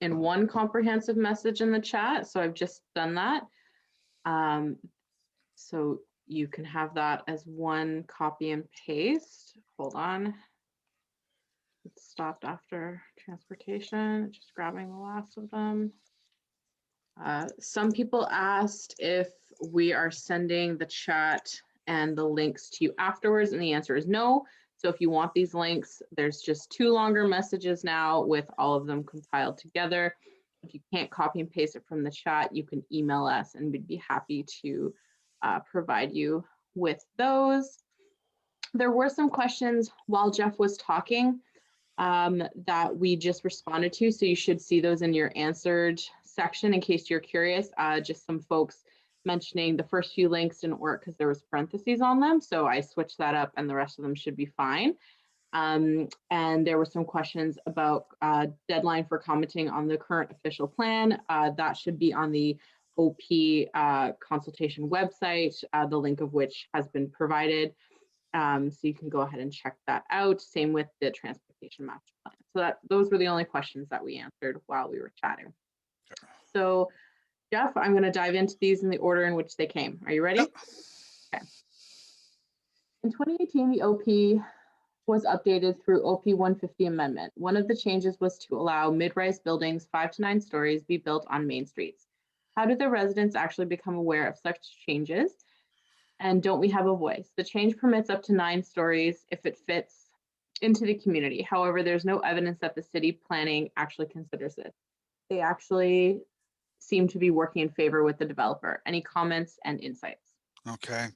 in one comprehensive message in the chat. So I've just done that. So you can have that as one copy and paste. Hold on. It stopped after transportation, just grabbing the last of them. Some people asked if we are sending the chat and the links to you afterwards, and the answer is no. So if you want these links, there's just 2 longer messages now with all of them compiled together. If you can't copy and paste it from the chat, you can email us and we'd be happy to provide you with those. There were some questions while Jeff was talking that we just responded to, so you should see those in your answered section in case you're curious. Just some folks mentioning the first few links didn't work because there was parentheses on them, so I switched that up and the rest of them should be fine. And there were some questions about deadline for commenting on the current official plan. That should be on the OP consultation website, the link of which has been provided. So you can go ahead and check that out. Same with the transportation master plan. So those were the only questions that we answered while we were chatting. Sure. So Jeff, I'm going to dive into these in the order in which they came. Are you ready? Yep. Okay. In 2018, the OP was updated through OP 150 amendment. One of the changes was to allow mid-rise buildings 5 to 9 stories be built on main streets. How do the residents actually become aware of such changes? And don't we have a voice? The change permits up to 9 stories if it fits into the community. However, there's no evidence that the city planning actually considers it. They actually seem to be working in favor with the developer. Any comments and insights? Okay,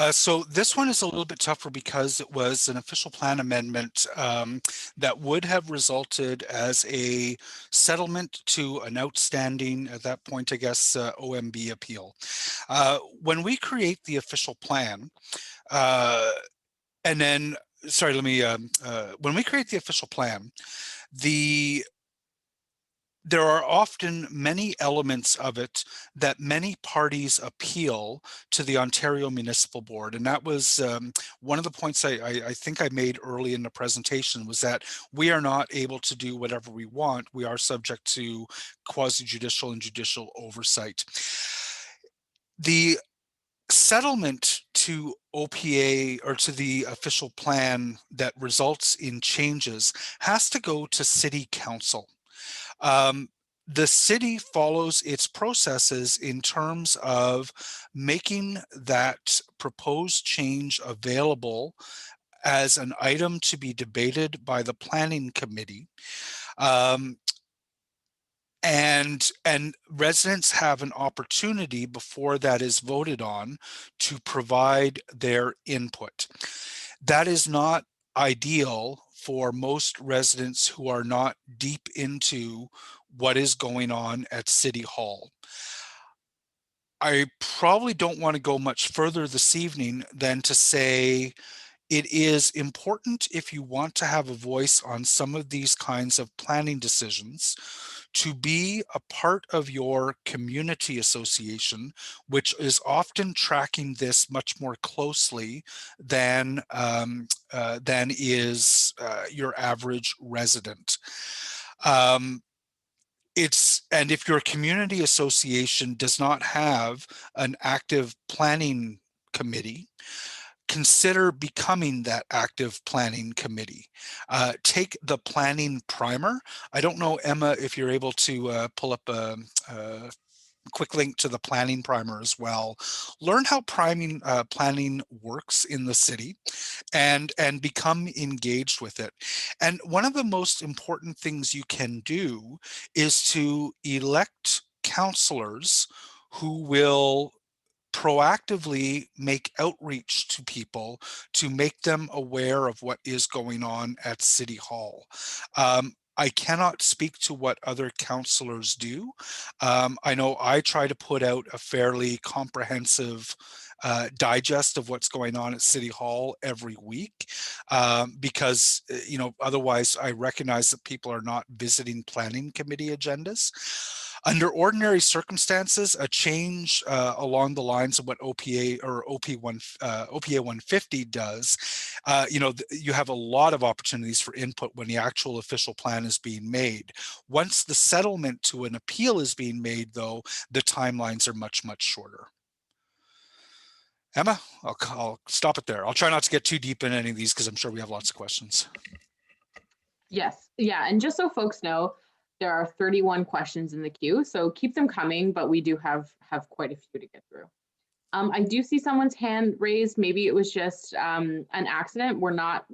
so this one is a little bit tougher because it was an official plan amendment that would have resulted as a settlement to an outstanding, at that point, I guess, OMB appeal. When we create the official plan, and then, sorry, let me, when we create the official plan, there are often many elements of it that many parties appeal to the Ontario Municipal Board. And that was one of the points I think I made early in the presentation, was that we are not able to do whatever we want. We are subject to quasi-judicial and judicial oversight. The settlement to OPA, or to the official plan that results in changes, has to go to City Council. The city follows its processes in terms of making that proposed change available as an item to be debated by the planning committee. And residents have an opportunity before that is voted on to provide their input. That is not ideal for most residents who are not deep into what is going on at City Hall. I probably don't want to go much further this evening than to say it is important, if you want to have a voice on some of these kinds of planning decisions, to be a part of your community association, which is often tracking this much more closely than is your average resident. And if your community association does not have an active planning committee, consider becoming that active planning committee. Take the planning primer. I don't know, Emma, if you're able to pull up quick link to the planning primer as well. Learn how planning works in the city and become engaged with it. And one of the most important things you can do is to elect councillors who will proactively make outreach to people to make them aware of what is going on at City Hall. I cannot speak to what other councillors do. I know I try to put out a fairly comprehensive digest of what's going on at City Hall every week because, you know, otherwise I recognize that people are not visiting planning committee agendas. Under ordinary circumstances, a change along the lines of what OPA or OPA 150 does, you know, you have a lot of opportunities for input when the actual official plan is being made. Once the settlement to an appeal is being made, though, the timelines are much, much shorter. Emma, I'll stop it there. I'll try not to get too deep in any of these because I'm sure we have lots of questions. Yes, yeah, and just so folks know, there are 31 questions in the queue, so keep them coming, but we do have quite a few to get through. I do see someone's hand raised. Maybe it was just an accident. We're not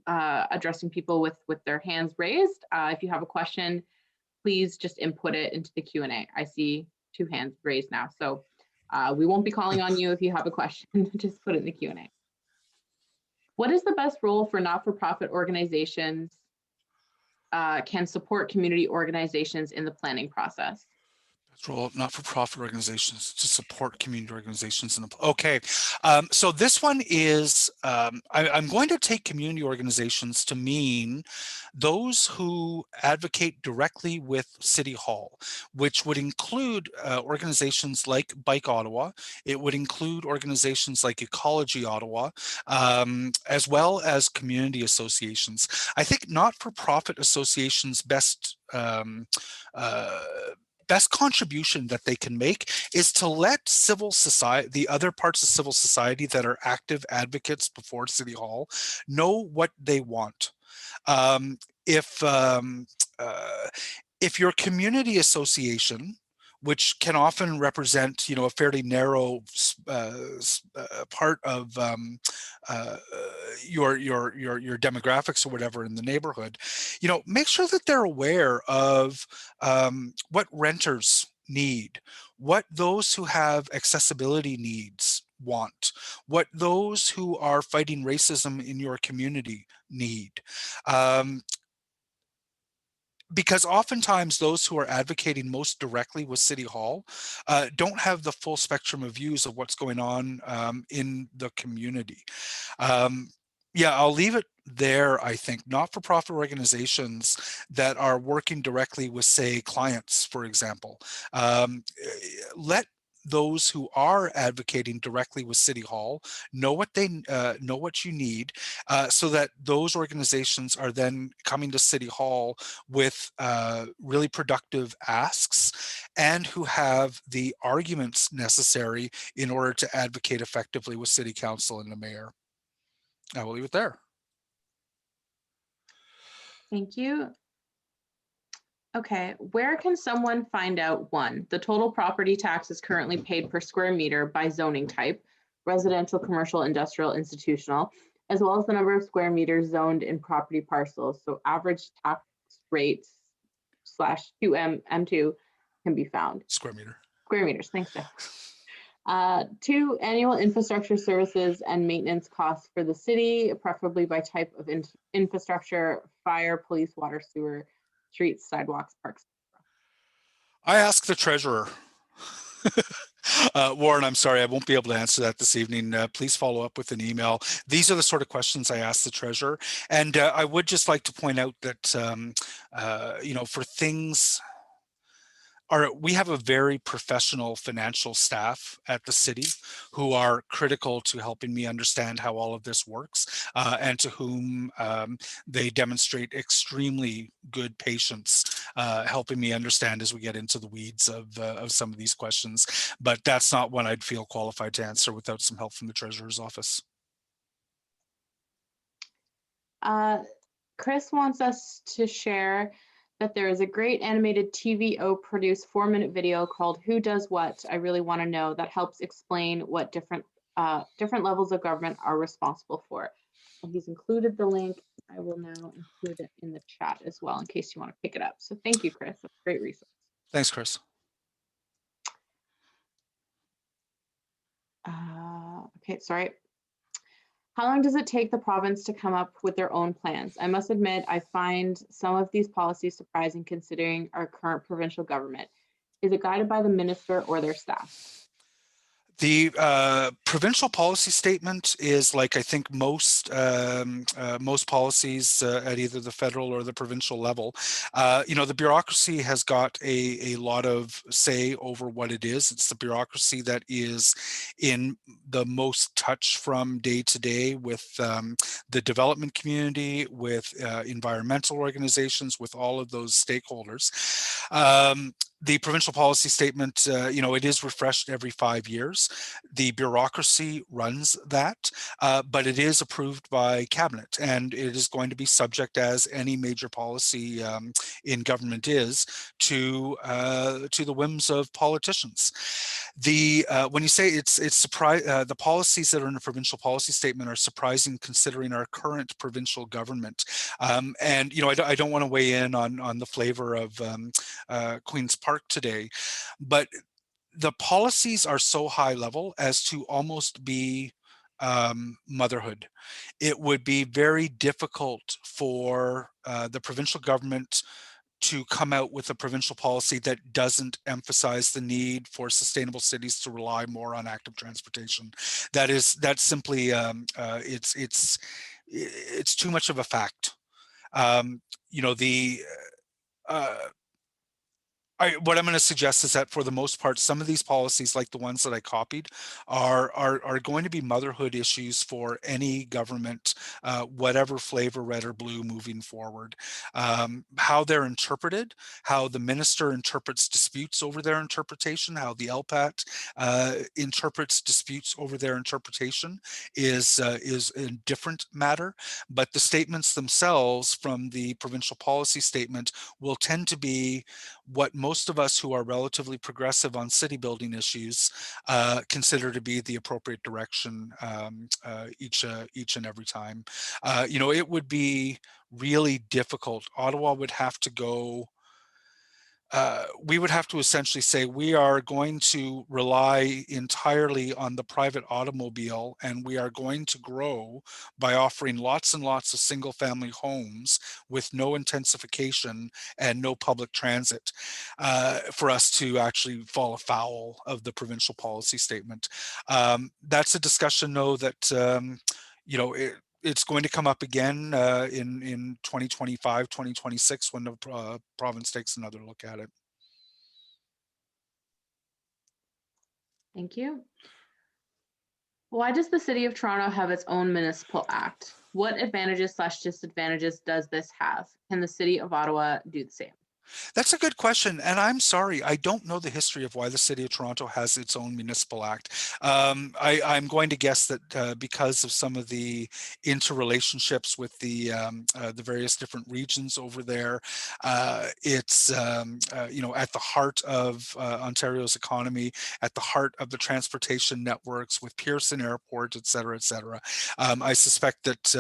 addressing people with their hands raised. If you have a question, please just input it into the Q&A. I see 2 hands raised now, so we won't be calling on you if you have a question. Just put it in the Q&A. What is the best role for not-for-profit organizations can support community organizations in the planning process? Role of not-for-profit organizations to support community organizations. Okay, so this one is, I'm going to take community organizations to mean those who advocate directly with City Hall, which would include organizations like Bike Ottawa. It would include organizations like Ecology Ottawa, as well as community associations. I think not-for-profit associations best contribution that they can make is to let civil society, the other parts of civil society that are active advocates before City Hall, know what they want. If your community association, which can often represent, you know, a fairly narrow part of your demographics or whatever in the neighborhood, you know, make sure that they're aware of what renters need, what those who have accessibility needs want, what those who are fighting racism in your community need. Because oftentimes those who are advocating most directly with City Hall don't have the full spectrum of views of what's going on in the community. Yeah, I'll leave it there. I think not-for-profit organizations that are working directly with, say, clients, for example, let those who are advocating directly with City Hall know what they know what you need, so that those organizations are then coming to City Hall with really productive asks and who have the arguments necessary in order to advocate effectively with City Council and the Mayor. I will leave it there. Thank you. Okay, where can someone find out, 1, the total property tax is currently paid per square meter by zoning type, residential, commercial, industrial, institutional, as well as the number of square meters zoned in property parcels. So average tax rates /2 M2 can be found. Square meter. Square meters, thanks, Jeff. 2, annual infrastructure services and maintenance costs for the city, preferably by type of infrastructure, fire, police, water, sewer, streets, sidewalks, parks. I ask the treasurer. Warren, I'm sorry, I won't be able to answer that this evening. Please follow up with an email. These are the sort of questions I ask the treasurer. And I would just like to point out that, you know, for things, we have a very professional financial staff at the city who are critical to helping me understand how all of this works, and to whom they demonstrate extremely good patience, helping me understand as we get into the weeds of some of these questions. But that's not one I'd feel qualified to answer without some help from the Treasurer's office. Chris wants us to share that there is a great animated TVO produced 4-minute video called Who Does What? I Really Want to Know, that helps explain what different levels of government are responsible for. And he's included the link. I will now include it in the chat as well in case you want to pick it up. So thank you, Chris. That's a great resource. Thanks, Chris. Okay, sorry. How long does it take the province to come up with their own plans? I must admit, I find some of these policies surprising considering our current provincial government. Is it guided by the minister or their staff? The provincial policy statement is like, I think, most policies at either the federal or the provincial level. The bureaucracy has got a lot of say over what it is. It's the bureaucracy that is in the most touch from day to day with the development community, with environmental organizations, with all of those stakeholders. The provincial policy statement, it is refreshed every 5 years. The bureaucracy runs that, but it is approved by cabinet, and it is going to be subject, as any major policy in government is, to the whims of politicians. When you say it's the policies that are in a provincial policy statement are surprising considering our current provincial government. And I don't want to weigh in on the flavor of Queen's Park today, but the policies are so high level as to almost be motherhood. It would be very difficult for the provincial government to come out with a provincial policy that doesn't emphasize the need for sustainable cities to rely more on active transportation. That's simply it's too much of a fact. What I'm going to suggest is that for the most part, some of these policies, like the ones that I copied, are going to be motherhood issues for any government, whatever flavor, red or blue, moving forward. How they're interpreted, how the minister interprets disputes over their interpretation, how the LPAT interprets disputes over their interpretation is a different matter. But the statements themselves from the provincial policy statement will tend to be what most of us who are relatively progressive on city building issues consider to be the appropriate direction each and every time. It would be really difficult. Ottawa would have to go we would have to essentially say we are going to rely entirely on the private automobile, and we are going to grow by offering lots and lots of single family homes with no intensification and no public transit for us to actually fall afoul of the provincial policy statement. That's a discussion, though, that it's going to come up again in 2025, 2026 when the province takes another look at it. Thank you. Why does the City of Toronto have its own Municipal Act? What advantages/disadvantages does this have? Can the City of Ottawa do the same? That's a good question, and I'm sorry, I don't know the history of why the City of Toronto has its own Municipal Act. I'm going to guess that because of some of the interrelationships with the various different regions over there, it's at the heart of Ontario's economy, at the heart of the transportation networks with Pearson Airport, et cetera, et cetera. I suspect that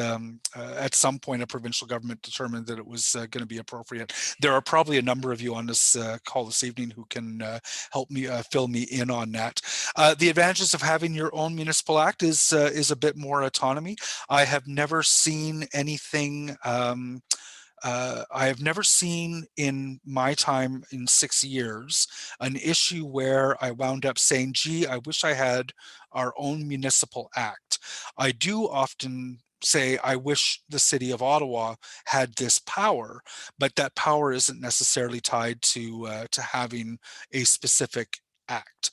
at some point a provincial government determined that it was going to be appropriate. There are probably a number of you on this call this evening who can help me fill me in on that. The advantages of having your own municipal act is a bit more autonomy. I have never seen anything I have never seen in my time in 6 years an issue where I wound up saying, gee, I wish I had our own municipal act. I do often say I wish the City of Ottawa had this power, but that power isn't necessarily tied to having a specific act.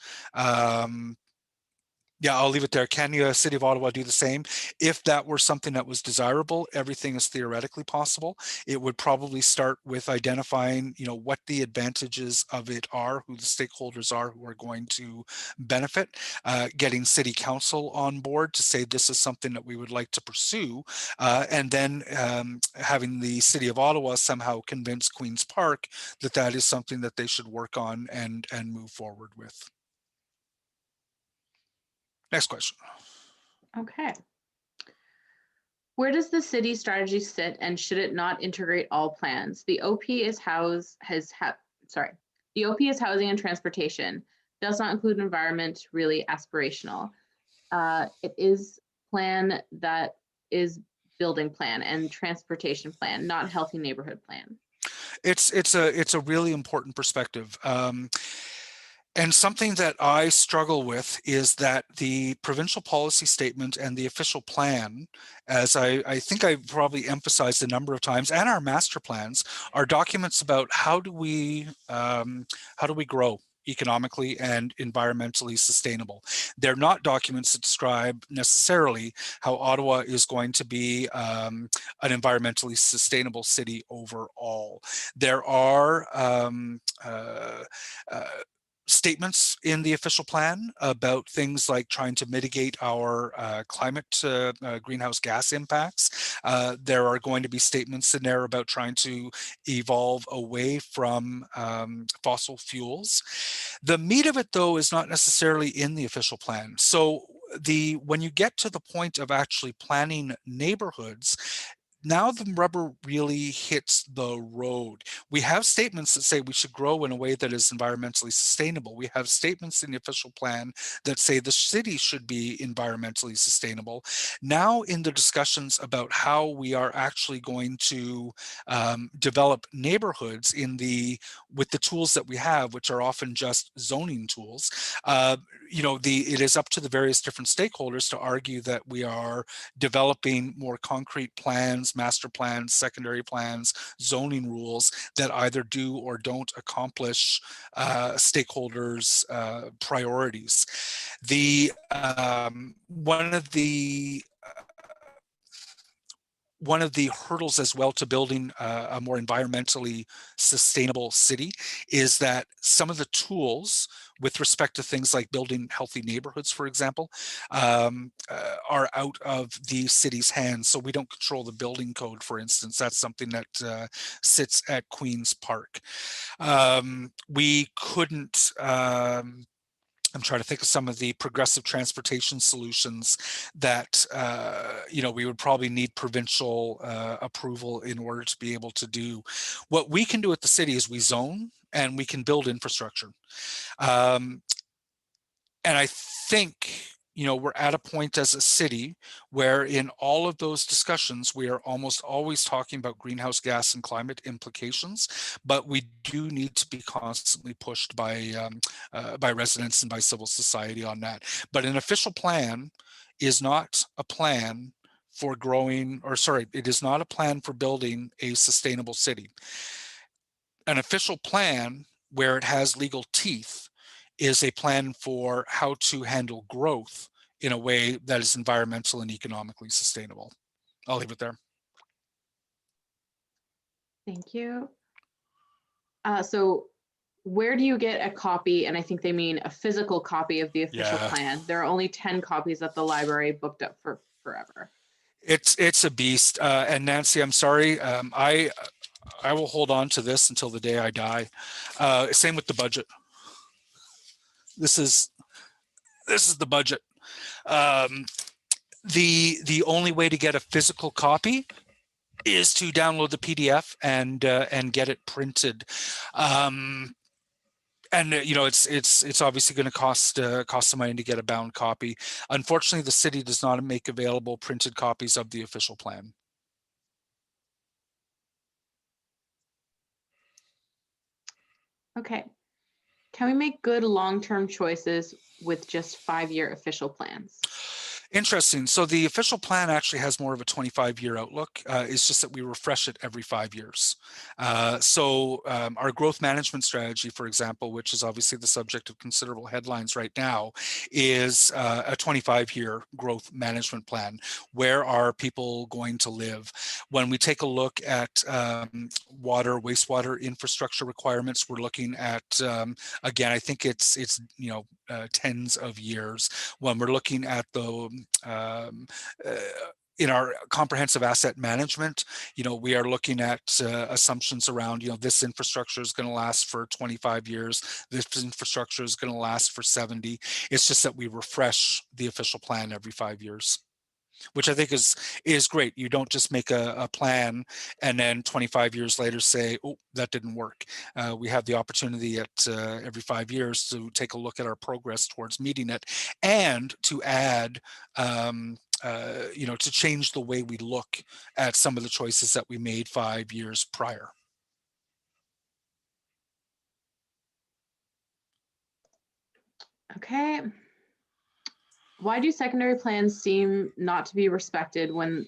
Yeah, I'll leave it there. Can the City of Ottawa do the same? If that were something that was desirable, everything is theoretically possible. It would probably start with identifying, what the advantages of it are, who the stakeholders are who are going to benefit, getting City Council on board to say this is something that we would like to pursue, and then having the City of Ottawa somehow convince Queen's Park that that is something that they should work on and move forward with. Next question. Okay. Where does the city strategy sit, and should it not integrate all plans? The OP is the OP is housing and transportation. Does not include environment, really aspirational. It is plan that is building plan and transportation plan, not healthy neighborhood plan. It's a really important perspective. And something that I struggle with is that the provincial policy statement and the official plan, as I think I've probably emphasized a number of times, and our master plans are documents about how do we grow economically and environmentally sustainable. They're not documents that describe necessarily how Ottawa is going to be an environmentally sustainable city overall. There are statements in the official plan about things like trying to mitigate our climate greenhouse gas impacts. There are going to be statements in there about trying to evolve away from fossil fuels. The meat of it, though, is not necessarily in the official plan. So when you get to the point of actually planning neighborhoods, now the rubber really hits the road. We have statements that say we should grow in a way that is environmentally sustainable. We have statements in the official plan that say the city should be environmentally sustainable. Now in the discussions about how we are actually going to develop neighborhoods with the tools that we have, which are often just zoning tools, it is up to the various different stakeholders to argue that we are developing more concrete plans, master plans, secondary plans, zoning rules that either do or don't accomplish stakeholders' priorities. One of the hurdles as well to building a more environmentally sustainable city is that some of the tools with respect to things like building healthy neighborhoods, for example, are out of the city's hands. So we don't control the building code, for instance. That's something that sits at Queen's Park. We couldn't I'm trying to think of some of the progressive transportation solutions that, we would probably need provincial approval in order to be able to do. What we can do at the city is we zone and we can build infrastructure. And I think, we're at a point as a city where in all of those discussions, we are almost always talking about greenhouse gas and climate implications, but we do need to be constantly pushed by residents and by civil society on that. But an official plan is not a plan for it is not a plan for building a sustainable city. An official plan, where it has legal teeth, is a plan for how to handle growth in a way that is environmental and economically sustainable. I'll leave it there. Thank you. So where do you get a copy? And I think they mean a physical copy of the official plan. There are only 10 copies at the library, booked up for forever. It's a beast. And Nancy, I'm sorry. I will hold on to this until the day I die. Same with the budget. This is the budget. The only way to get a physical copy is to download the PDF and get it printed. And it's obviously going to cost some money to get a bound copy. Unfortunately, the city does not make available printed copies of the official plan. Okay. Can we make good long-term choices with just 5-year official plans? Interesting. So the official plan actually has more of a 25-year outlook. It's just that we refresh it every 5 years. Our growth management strategy, for example, which is obviously the subject of considerable headlines right now, is a 25-year growth management plan. Where are people going to live? When we take a look at water, wastewater infrastructure requirements, we're looking at, again, I think it's tens of years. When we're looking at the in our comprehensive asset management, we are looking at assumptions around, this infrastructure is going to last for 25 years. This infrastructure is going to last for 70. It's just that we refresh the official plan every 5 years, which I think is great. You don't just make a plan and then 25 years later say, oh, that didn't work. We have the opportunity at every 5 years to take a look at our progress towards meeting it, and to add, to change the way we look at some of the choices that we made 5 years prior. Okay. Why do secondary plans seem not to be respected when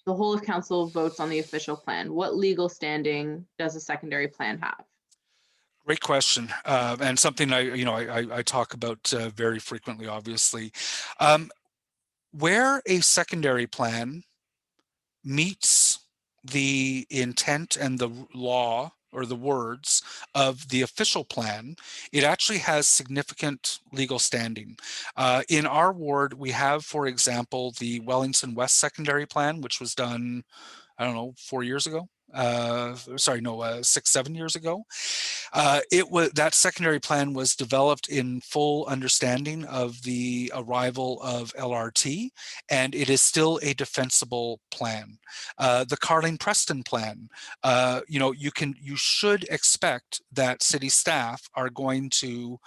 the whole of council votes on the official plan? What legal standing does a secondary plan have? Great question, and something I talk about very frequently, obviously. Where a secondary plan meets the intent and the law or the words of the official plan, it actually has significant legal standing. In our ward, we have, for example, the Wellington West secondary plan, which was done, I don't know, 4 years ago. 6-7 years ago. That secondary plan was developed in full understanding of the arrival of LRT, and it is still a defensible plan. The Carling Preston plan, you should expect that city staff are going to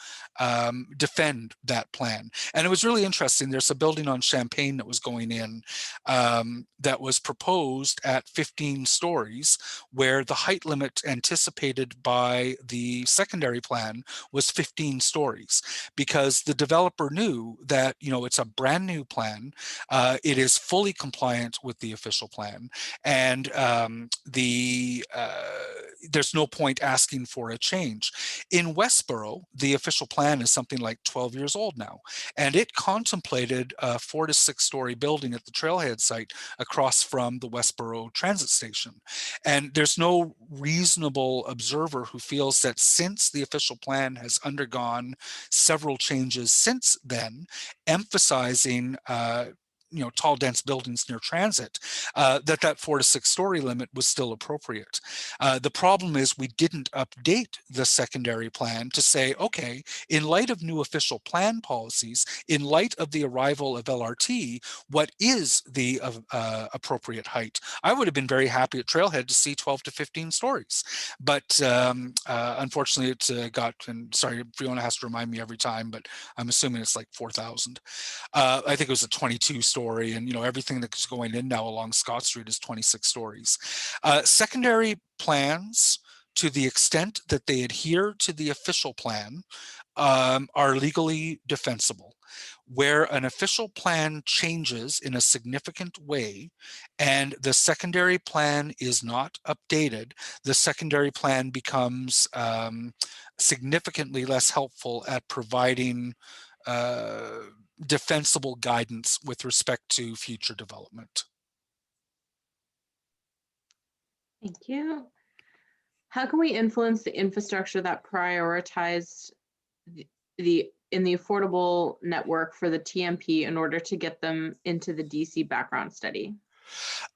defend that plan. And it was really interesting. There's a building on Champaign that was going in that was proposed at 15 stories, where the height limit anticipated by the secondary plan was 15 stories, because the developer knew that, it's a brand new plan. It is fully compliant with the official plan, and there's no point asking for a change. In Westboro, the official plan is something like 12 years old now, and it contemplated a 4 to 6 story building at the trailhead site across from the Westboro transit station. And there's no reasonable observer who feels that since the official plan has undergone several changes since then, emphasizing tall, dense buildings near transit, that 4 to 6 story limit was still appropriate. The problem is we didn't update the secondary plan to say, okay, in light of new official plan policies, in light of the arrival of LRT, what is the appropriate height? I would have been very happy at Trailhead to see 12 to 15 stories, but unfortunately it got, and sorry, Fiona has to remind me every time, but I'm assuming it's like 4,000. I think it was a 22 story, and everything that's going in now along Scott Street is 26 stories. Secondary plans, to the extent that they adhere to the official plan, are legally defensible. Where an official plan changes in a significant way and the secondary plan is not updated, the secondary plan becomes significantly less helpful at providing defensible guidance with respect to future development. Thank you. How can we influence the infrastructure that prioritized in the affordable network for the TMP in order to get them into the DC background study?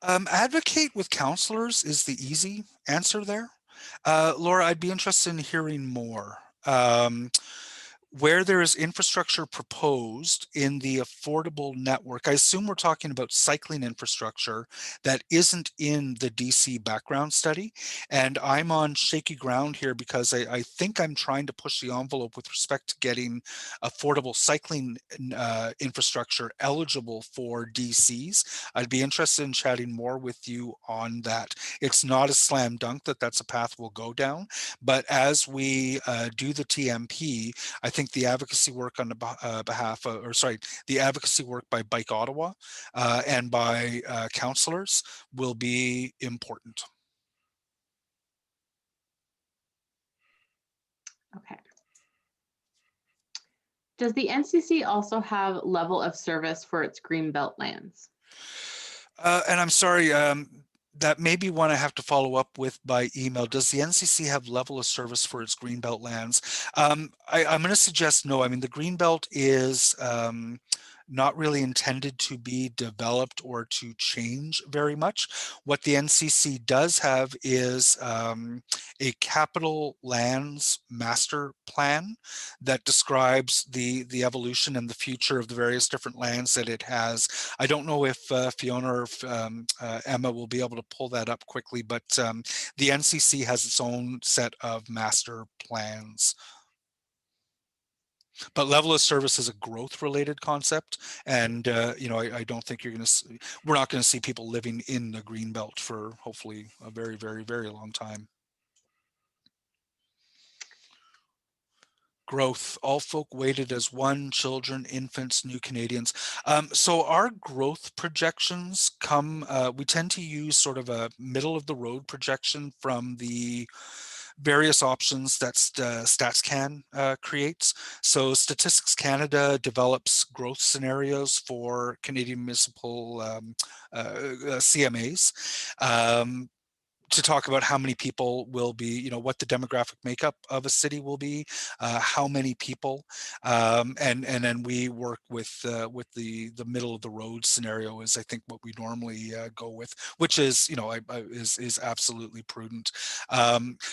Advocate with counselors is the easy answer there. Laura, I'd be interested in hearing more. Where there is infrastructure proposed in the affordable network, I assume we're talking about cycling infrastructure that isn't in the DC background study. And I'm on shaky ground here because I think I'm trying to push the envelope with respect to getting affordable cycling infrastructure eligible for DCs. I'd be interested in chatting more with you on that. It's not a slam dunk that that's a path we'll go down, but as we do the TMP, I think think the advocacy work on the the advocacy work by Bike Ottawa and by councillors will be important. Okay. Does the NCC also have level of service for its greenbelt lands? And I'm sorry, that may be one I have to follow up with by email. Does the NCC have level of service for its greenbelt lands? I'm going to suggest no. I mean, the greenbelt is not really intended to be developed or to change very much. What the NCC does have is a capital lands master plan that describes the evolution and the future of the various different lands that it has. I don't know if Fiona or if, Emma will be able to pull that up quickly, but the NCC has its own set of master plans. But level of service is a growth related concept. And, you know, I don't think we're not going to see people living in the Greenbelt for hopefully a very, very, very long time. Growth, all folk weighted as one, children, infants, new Canadians. So our growth projections we tend to use sort of a middle of the road projection from the various options that StatsCan creates. So Statistics Canada develops growth scenarios for Canadian municipal CMAs. To talk about how many people will be, you know, what the demographic makeup of a city will be, how many people, and then we work with the middle of the road scenario is I think what we normally go with, which is, you know, is absolutely prudent.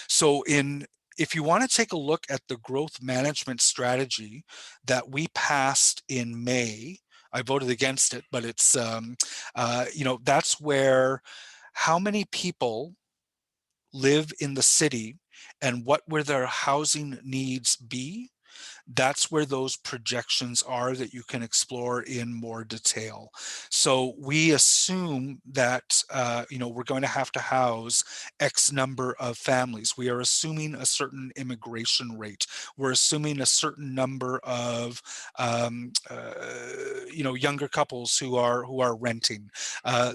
So if you want to take a look at the growth management strategy that we passed in May, I voted against it, but it's you know, that's where how many people live in the city and what will their housing needs be. That's where those projections are that you can explore in more detail. So we assume that, you know, we're going to have to house X number of families. We are assuming a certain immigration rate. We're assuming a certain number of, you know, younger couples who are renting.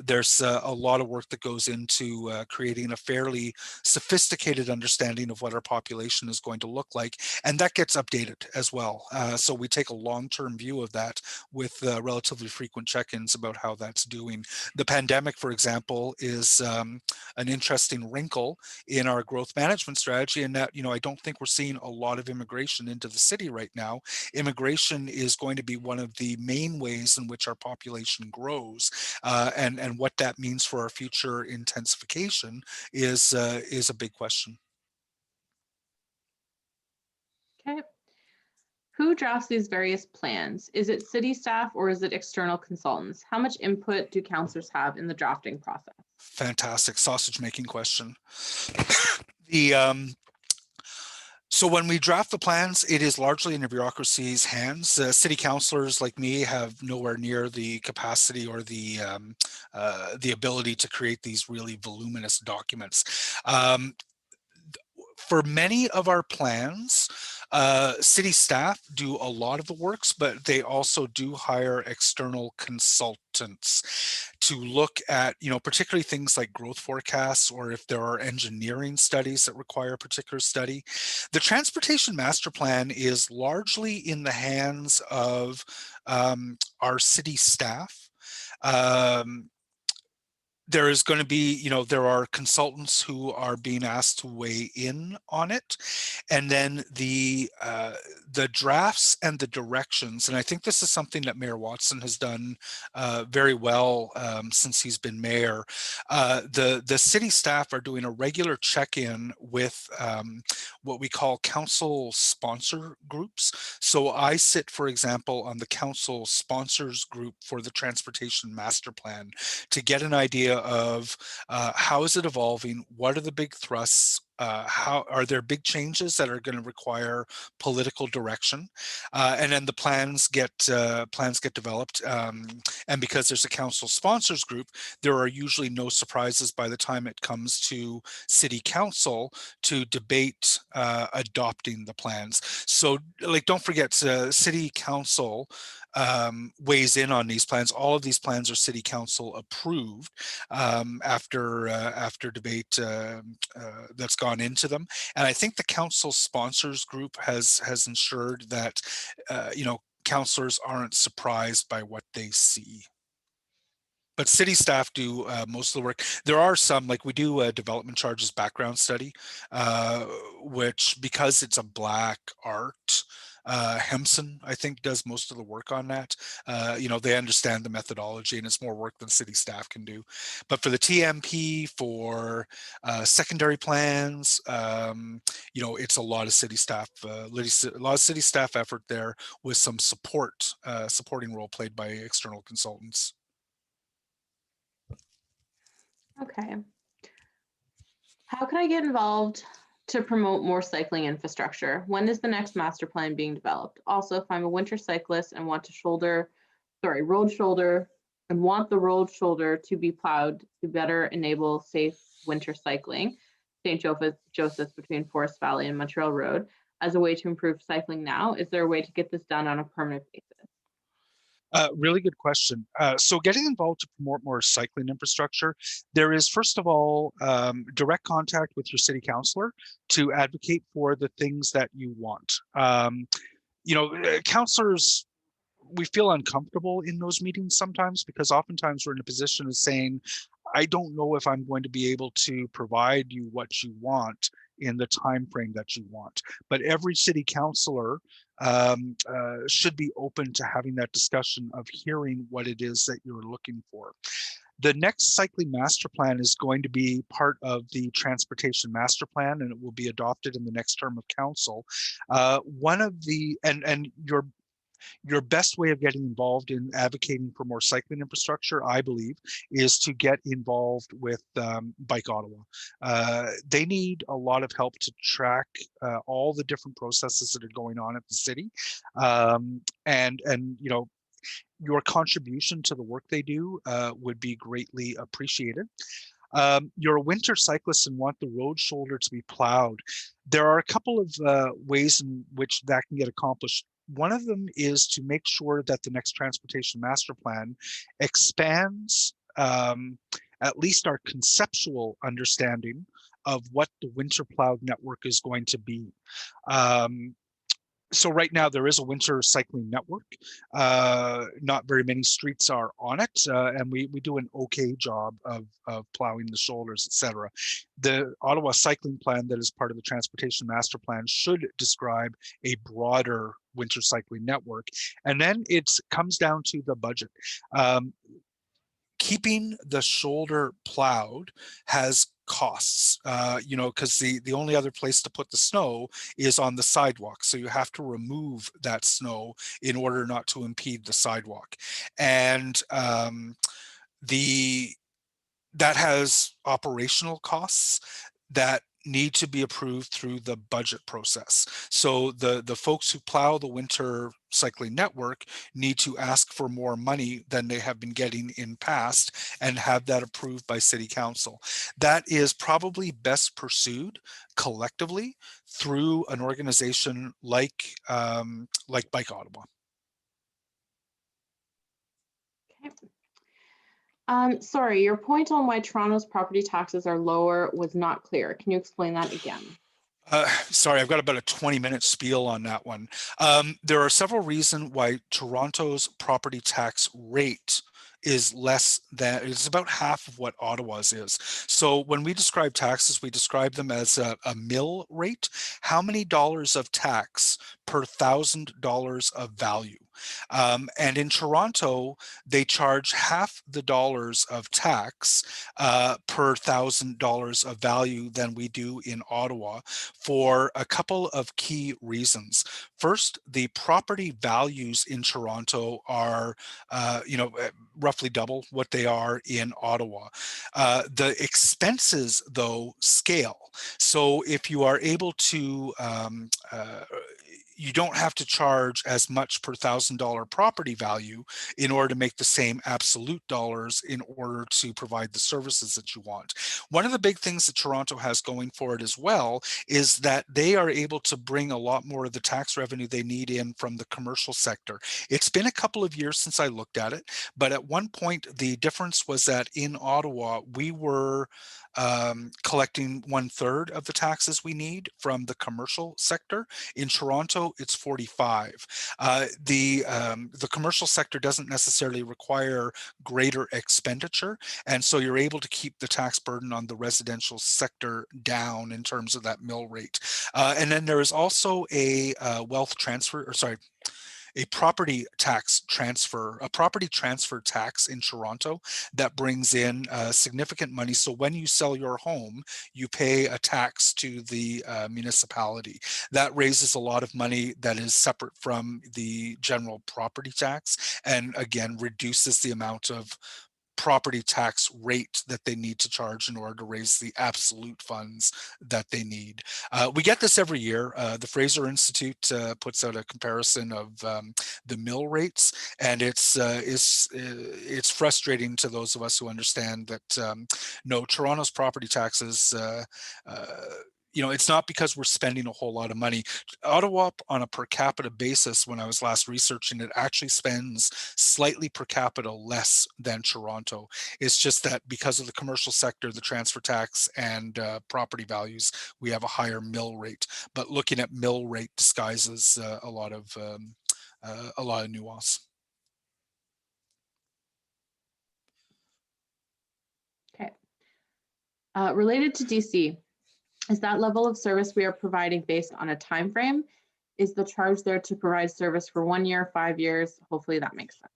There's a lot of work that goes into creating a fairly sophisticated understanding of what our population is going to look like, and that gets updated as well. So we take a long-term view of that with relatively frequent check-ins about how that's doing. The pandemic, for example, is an interesting wrinkle in our growth management strategy, in that, you know, I don't think we're seeing a lot of immigration into the city right now. Immigration is going to be one of the main ways in which our population grows, and what that means for our future intensification is a big question. Okay. Who drafts these various plans? Is it city staff or is it external consultants? How much input do councillors have in the drafting process? Fantastic sausage making question. So when we draft the plans, it is largely in the bureaucracy's hands. City councillors like me have nowhere near the capacity or the ability to create these really voluminous documents. For many of our plans, city staff do a lot of the works, but they also do hire external consultants to look at, you know, particularly things like growth forecasts, or if there are engineering studies that require a particular study. The transportation master plan is largely in the hands of our city staff. There is going to be, you know, there are consultants who are being asked to weigh in on it, and then the drafts and the directions. And I think this is something that Mayor Watson has done very well since he's been mayor. The city staff are doing a regular check-in with what we call council sponsor groups. So I sit, for example, on the council sponsors group for the transportation master plan to get an idea of how is it evolving, what are the big thrusts, how are there big changes that are going to require political direction, and then the plans get developed, and because there's a council sponsors group, there are usually no surprises by the time it comes to city council to debate adopting the plans. So like, don't forget, city council weighs in on these plans. All of these plans are city council approved after debate that's gone into them. And I think the council sponsors group has ensured that you know, councillors aren't surprised by what they see. But city staff do most of the work. There are some, like we do a development charges background study, which, because it's a black art, Hempson, I think, does most of the work on that. You know, they understand the methodology, and it's more work than city staff can do. But for the TMP, for secondary plans, you know, it's a lot of city staff, a lot of city staff effort there, with some supporting role played by external consultants. Okay. How can I get involved to promote more cycling infrastructure? When is the next master plan being developed? Also, if I'm a winter cyclist and want to road shoulder, and want the road shoulder to be plowed to better enable safe winter cycling, St. Joseph's between Forest Valley and Montreal Road, as a way to improve cycling now, is there a way to get this done on a permanent basis? Really good question. So getting involved to promote more cycling infrastructure, there is, first of all, direct contact with your city councillor to advocate for the things that you want. You know, councillors, we feel uncomfortable in those meetings sometimes, because oftentimes we're in a position of saying, I don't know if I'm going to be able to provide you what you want in the time frame that you want. But every city councillor should be open to having that discussion of hearing what it is that you're looking for. The next cycling master plan is going to be part of the transportation master plan, and it will be adopted in the next term of council. One of the, and your best way of getting involved in advocating for more cycling infrastructure, I believe, is to get involved with Bike Ottawa. They need a lot of help to track all the different processes that are going on at the city, and you know, your contribution to the work they do would be greatly appreciated. You're a winter cyclist and want the road shoulder to be plowed. There are a couple of ways in which that can get accomplished. One of them is to make sure that the next transportation master plan expands at least our conceptual understanding of what the winter plowed network is going to be. So right now there is a winter cycling network. Not very many streets are on it, and we do an okay job of plowing the shoulders, etc. The Ottawa cycling plan that is part of the transportation master plan should describe a broader winter cycling network. And then it comes down to the budget. Keeping the shoulder plowed has costs, you know, because the only other place to put the snow is on the sidewalk. So you have to remove that snow in order not to impede the sidewalk. And that has operational costs that need to be approved through the budget process. So the folks who plow the winter cycling network need to ask for more money than they have been getting in past and have that approved by city council. That is probably best pursued collectively through an organization like Bike Ottawa. Okay. Sorry, your point on why Toronto's property taxes are lower was not clear. Can you explain that again? Sorry, I've got about a 20-minute spiel on that one. There are several reasons why Toronto's property tax rate is less than, it's about half of what Ottawa's is. So when we describe taxes, we describe them as a mill rate. How many dollars of tax per $1,000 of value? And in Toronto, they charge half the dollars of tax per $1,000 of value than we do in Ottawa, for a couple of key reasons. First, the property values in Toronto are, you know, roughly double what they are in Ottawa. The expenses, though, scale. So if you are able to, you don't have to charge as much per $1,000 property value in order to make the same absolute dollars in order to provide the services that you want. One of the big things that Toronto has going for it as well is that they are able to bring a lot more of the tax revenue they need in from the commercial sector. It's been a couple of years since I looked at it, but at one point the difference was that in Ottawa, we were collecting 1/3 of the taxes we need from the commercial sector. In Toronto, it's 45. The commercial sector doesn't necessarily require greater expenditure, and so you're able to keep the tax burden on the residential sector down in terms of that mill rate. And then there is also a wealth transfer, or sorry, a property transfer tax in Toronto that brings in significant money. So when you sell your home, you pay a tax to the municipality. That raises a lot of money that is separate from the general property tax, and again, reduces the amount of property tax rate that they need to charge in order to raise the absolute funds that they need. We get this every year. The Fraser Institute puts out a comparison of the mill rates, and it's frustrating to those of us who understand that no, Toronto's property taxes, it's not because we're spending a whole lot of money. Ottawa, on a per capita basis, when I was last researching it, actually spends slightly per capita less than Toronto. It's just that because of the commercial sector, the transfer tax, and property values, we have a higher mill rate. But looking at mill rate disguises a lot of nuance. Okay. Related to DC, is that level of service we are providing based on a time frame? Is the charge there to provide service for 1 year, 5 years? Hopefully that makes sense.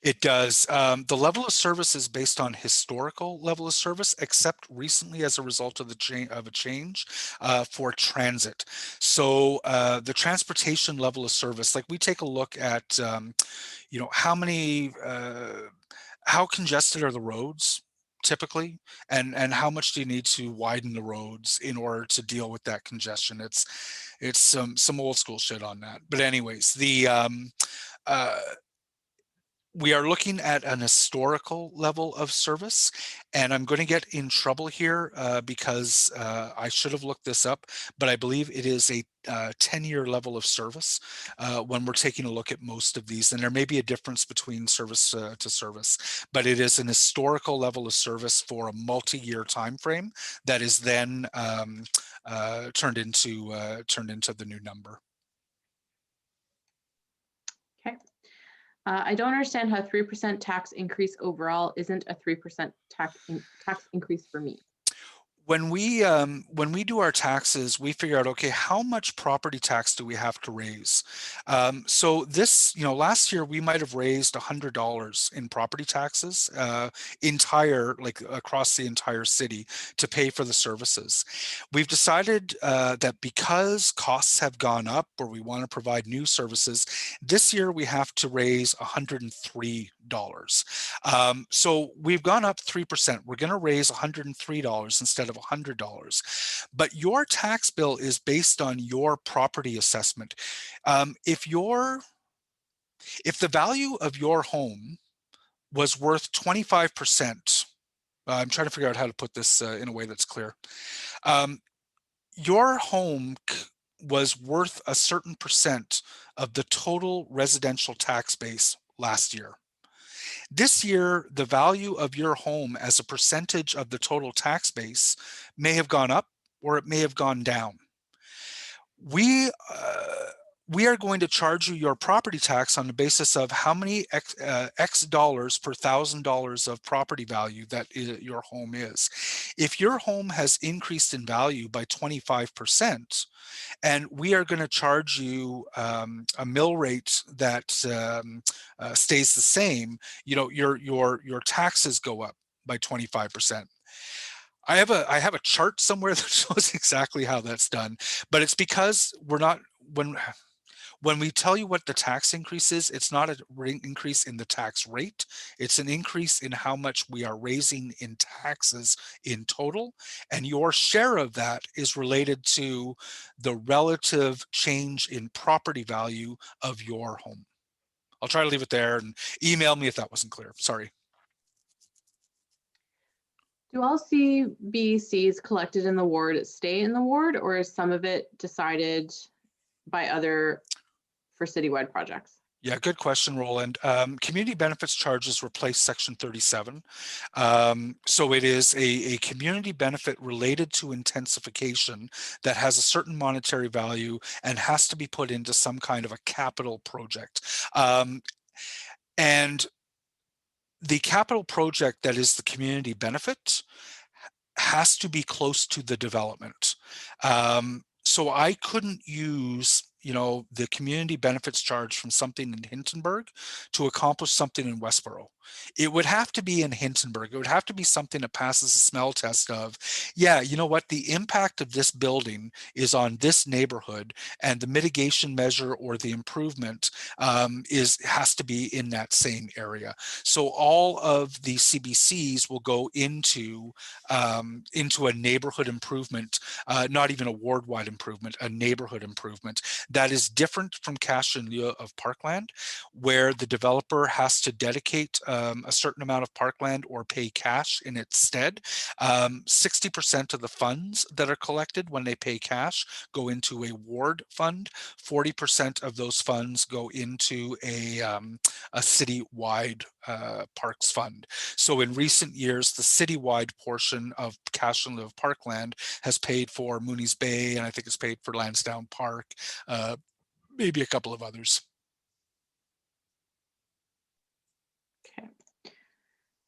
It does. The level of service is based on historical level of service, except recently as a result of the change for transit. So the transportation level of service, like we take a look at, how congested are the roads typically, and how much do you need to widen the roads in order to deal with that congestion? It's some old school shit on that. But anyways, we are looking at an historical level of service, and I'm going to get in trouble here because I should have looked this up, but I believe it is a 10-year level of service when we're taking a look at most of these. And there may be a difference between service to service, but it is an historical level of service for a multi-year time frame that is then turned into the new number. Okay. I don't understand how 3% tax increase overall isn't a 3% tax increase for me. When we do our taxes, we figure out, okay, how much property tax do we have to raise? So this, last year we might have raised $100 in property taxes, across the entire city to pay for the services. We've decided that because costs have gone up, or we want to provide new services, this year we have to raise $103. So we've gone up 3%. We're going to raise $103 instead of $100, but your tax bill is based on your property assessment. If the value of your home was worth 25%, I'm trying to figure out how to put this in a way that's clear. Your home was worth a certain percent of the total residential tax base last year. This year, the value of your home as a percentage of the total tax base may have gone up, or it may have gone down. We are going to charge you your property tax on the basis of how many X dollars per $1,000 of property value that your home is. If your home has increased in value by 25%, and we are going to charge you a mill rate that stays the same, your taxes go up by 25%. I have a chart somewhere that shows exactly how that's done, but it's because When we tell you what the tax increase is, it's not a increase in the tax rate. It's an increase in how much we are raising in taxes in total. And your share of that is related to the relative change in property value of your home. I'll try to leave it there, and email me if that wasn't clear. Sorry. Do all CBCs collected in the ward stay in the ward, or is some of it decided by other for citywide projects? Yeah, good question, Roland. Community benefits charges replace Section 37. So it is a community benefit related to intensification that has a certain monetary value and has to be put into some kind of a capital project. And the capital project that is the community benefit has to be close to the development. So I couldn't use, the community benefits charge from something in Hintonburg to accomplish something in Westboro. It would have to be in Hintonburg. It would have to be something that passes a smell test of, yeah, you know what, the impact of this building is on this neighborhood, and the mitigation measure or the improvement has to be in that same area. So all of the CBCs will go into a neighborhood improvement, not even a ward-wide improvement, a neighborhood improvement that is different from cash in lieu of parkland, where the developer has to dedicate a certain amount of parkland or pay cash in its stead. 60% of the funds that are collected when they pay cash go into a ward fund. 40% of those funds go into a citywide parks fund. So in recent years, the citywide portion of cash in lieu of parkland has paid for Mooney's Bay, and I think it's paid for Lansdowne Park, maybe a couple of others. Okay.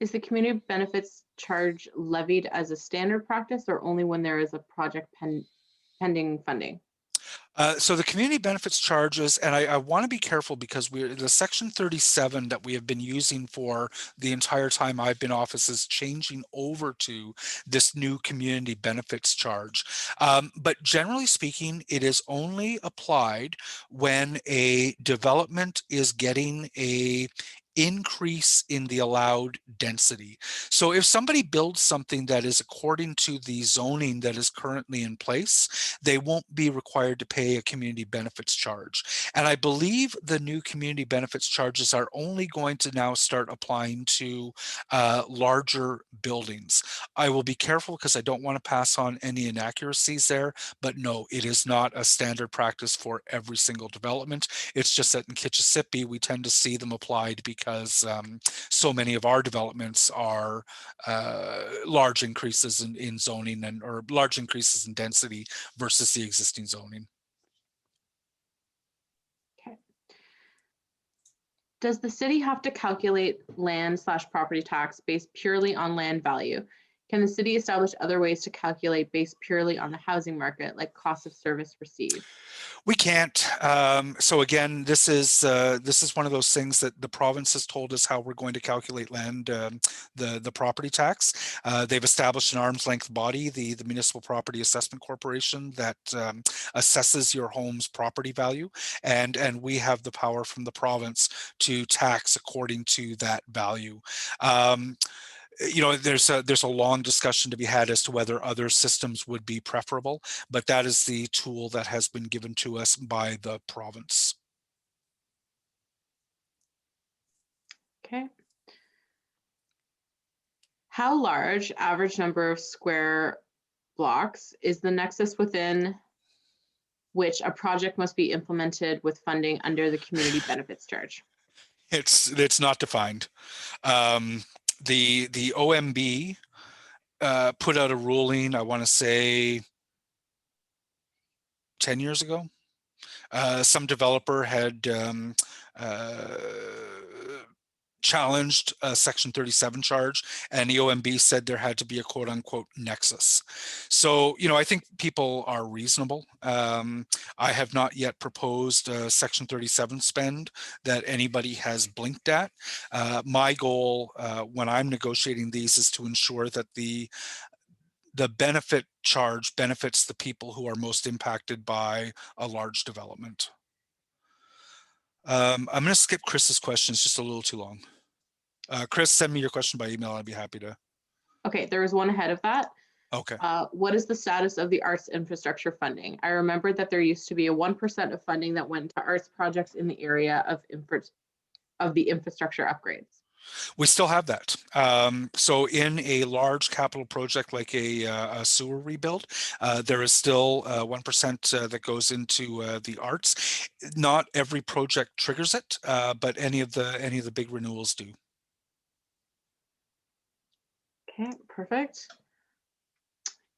Is the community benefits charge levied as a standard practice or only when there is a project pending funding? So the community benefits charges, and I want to be careful because the Section 37 that we have been using for the entire time I've been office is changing over to this new community benefits charge. But generally speaking, it is only applied when a development is getting a increase in the allowed density. So if somebody builds something that is according to the zoning that is currently in place, they won't be required to pay a community benefits charge. And I believe the new community benefits charges are only going to now start applying to larger buildings. I will be careful because I don't want to pass on any inaccuracies there, but no, it is not a standard practice for every single development. It's just that in Kitchissippi, we tend to see them applied because so many of our developments are large increases in zoning or large increases in density versus the existing zoning. Okay. Does the city have to calculate land/property tax based purely on land value? Can the city establish other ways to calculate based purely on the housing market, like cost of service received? We can't. So again, this is one of those things that the province has told us how we're going to calculate land, the property tax. They've established an arm's length body, the Municipal Property Assessment Corporation, that assesses your home's property value, and we have the power from the province to tax according to that value. There's a long discussion to be had as to whether other systems would be preferable, but that is the tool that has been given to us by the province. Okay. How large average number of square blocks is the nexus within which a project must be implemented with funding under the community benefits charge? It's not defined. The OMB put out a ruling, I want to say 10 years ago. Some developer had challenged a Section 37 charge, and the OMB said there had to be a quote unquote nexus. So, I think people are reasonable. I have not yet proposed a Section 37 spend that anybody has blinked at. My goal when I'm negotiating these is to ensure that the benefit charge benefits the people who are most impacted by a large development. I'm going to skip Chris's question. It's just a little too long. Chris, send me your question by email. I'd be happy to. Okay, there was one ahead of that. Okay. What is the status of the arts infrastructure funding? I remember that there used to be a 1% of funding that went to arts projects in the area of the infrastructure upgrades. We still have that. So in a large capital project like a sewer rebuild, there is still 1% that goes into the arts. Not every project triggers it, but any of the big renewals do. Okay, perfect.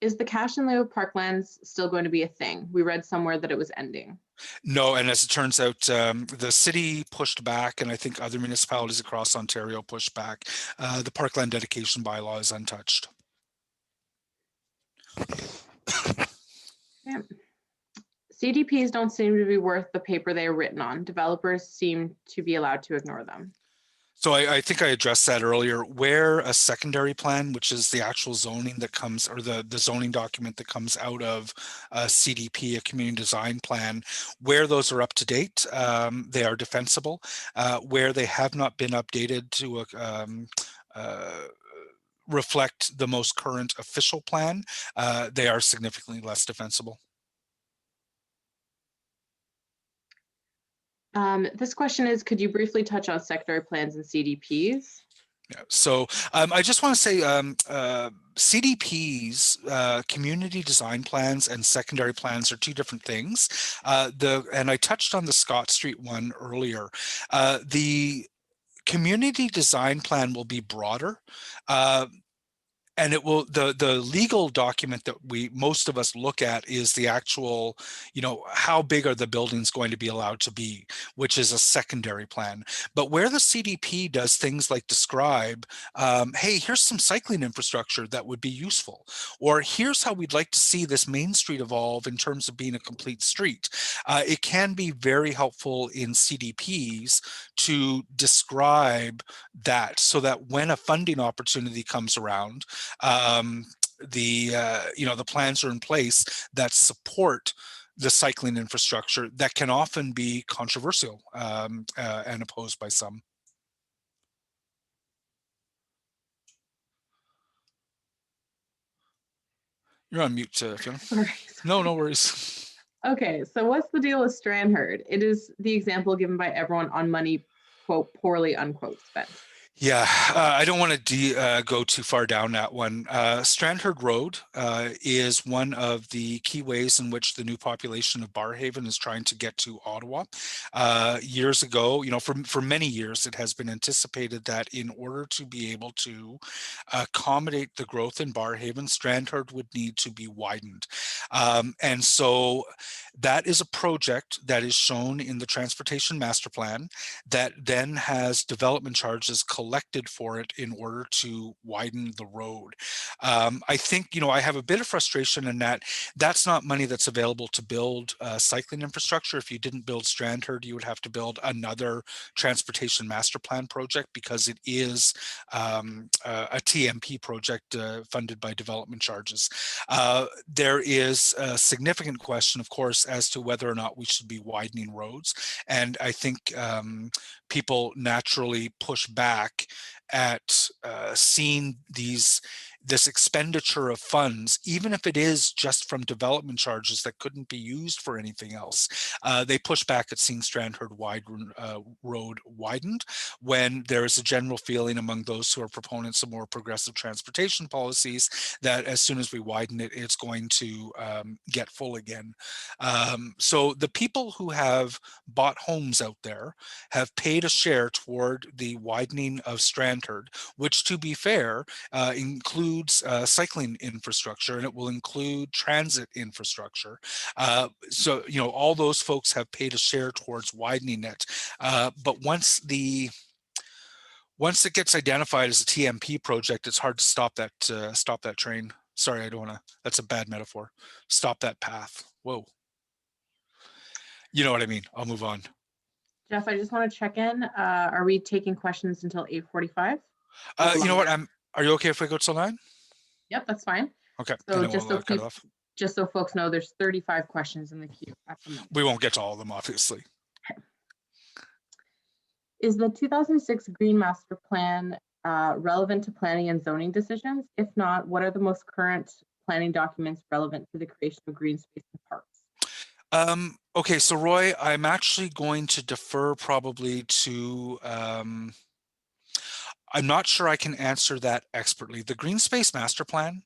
Is the cash in lieu of parklands still going to be a thing? We read somewhere that it was ending. No, and as it turns out, the city pushed back, and I think other municipalities across Ontario pushed back. The parkland dedication bylaw is untouched. Yeah. CDPs don't seem to be worth the paper they are written on. Developers seem to be allowed to ignore them. So I think I addressed that earlier, where a secondary plan, which is the actual zoning that comes, or the zoning document that comes out of a CDP, a community design plan, where those are up to date, they are defensible. Where they have not been updated to reflect the most current official plan, they are significantly less defensible. This question is, could you briefly touch on secondary plans and CDPs? Yeah, so I just want to say CDPs, community design plans, and secondary plans are two different things. And I touched on the Scott Street one earlier. The community design plan will be broader. And it will, the legal document that most of us look at is the actual, how big are the buildings going to be allowed to be, which is a secondary plan. But where the CDP does things like describe, hey, here's some cycling infrastructure that would be useful, or here's how we'd like to see this main street evolve in terms of being a complete street. It can be very helpful in CDPs to describe that, so that when a funding opportunity comes around, the plans are in place that support the cycling infrastructure that can often be controversial and opposed by some. You're on mute, Fiona. Sorry. No worries. Okay, so what's the deal with Strandherd? It is the example given by everyone on money, quote, poorly, unquote, spent. Yeah, I don't want to go too far down that one. Strandherd Road is one of the key ways in which the new population of Barrhaven is trying to get to Ottawa. Years ago, for many years, it has been anticipated that in order to be able to accommodate the growth in Barrhaven, Strandherd would need to be widened. And so that is a project that is shown in the Transportation Master Plan that then has development charges collected for it in order to widen the road. I think, I have a bit of frustration in that that's not money that's available to build cycling infrastructure. If you didn't build Strandherd, you would have to build another Transportation Master Plan project, because it is a TMP project funded by development charges. There is a significant question, of course, as to whether or not we should be widening roads. And I think people naturally push back at seeing this expenditure of funds, even if it is just from development charges that couldn't be used for anything else. They push back at seeing Strandherd Road widened, when there is a general feeling among those who are proponents of more progressive transportation policies that as soon as we widen it, it's going to get full again. So the people who have bought homes out there have paid a share toward the widening of Strandherd, which, to be fair, includes cycling infrastructure, and it will include transit infrastructure. So, all those folks have paid a share towards widening it. But once it gets identified as a TMP project, it's hard to stop that train. Sorry, I don't want to. That's a bad metaphor. Stop that path. Whoa. You know what I mean? I'll move on. Jeff, I just want to check in. Are we taking questions until 8:45? You know what? Are you okay if we go till 9? Yep, that's fine. Okay. So just so folks know, there's 35 questions in the queue at the moment. We won't get to all of them, obviously. Is the 2006 Green Master Plan relevant to planning and zoning decisions? If not, what are the most current planning documents relevant to the creation of green space and parks? Okay, so Roy, I'm actually going to defer probably to, I'm not sure I can answer that expertly. The Green Space Master Plan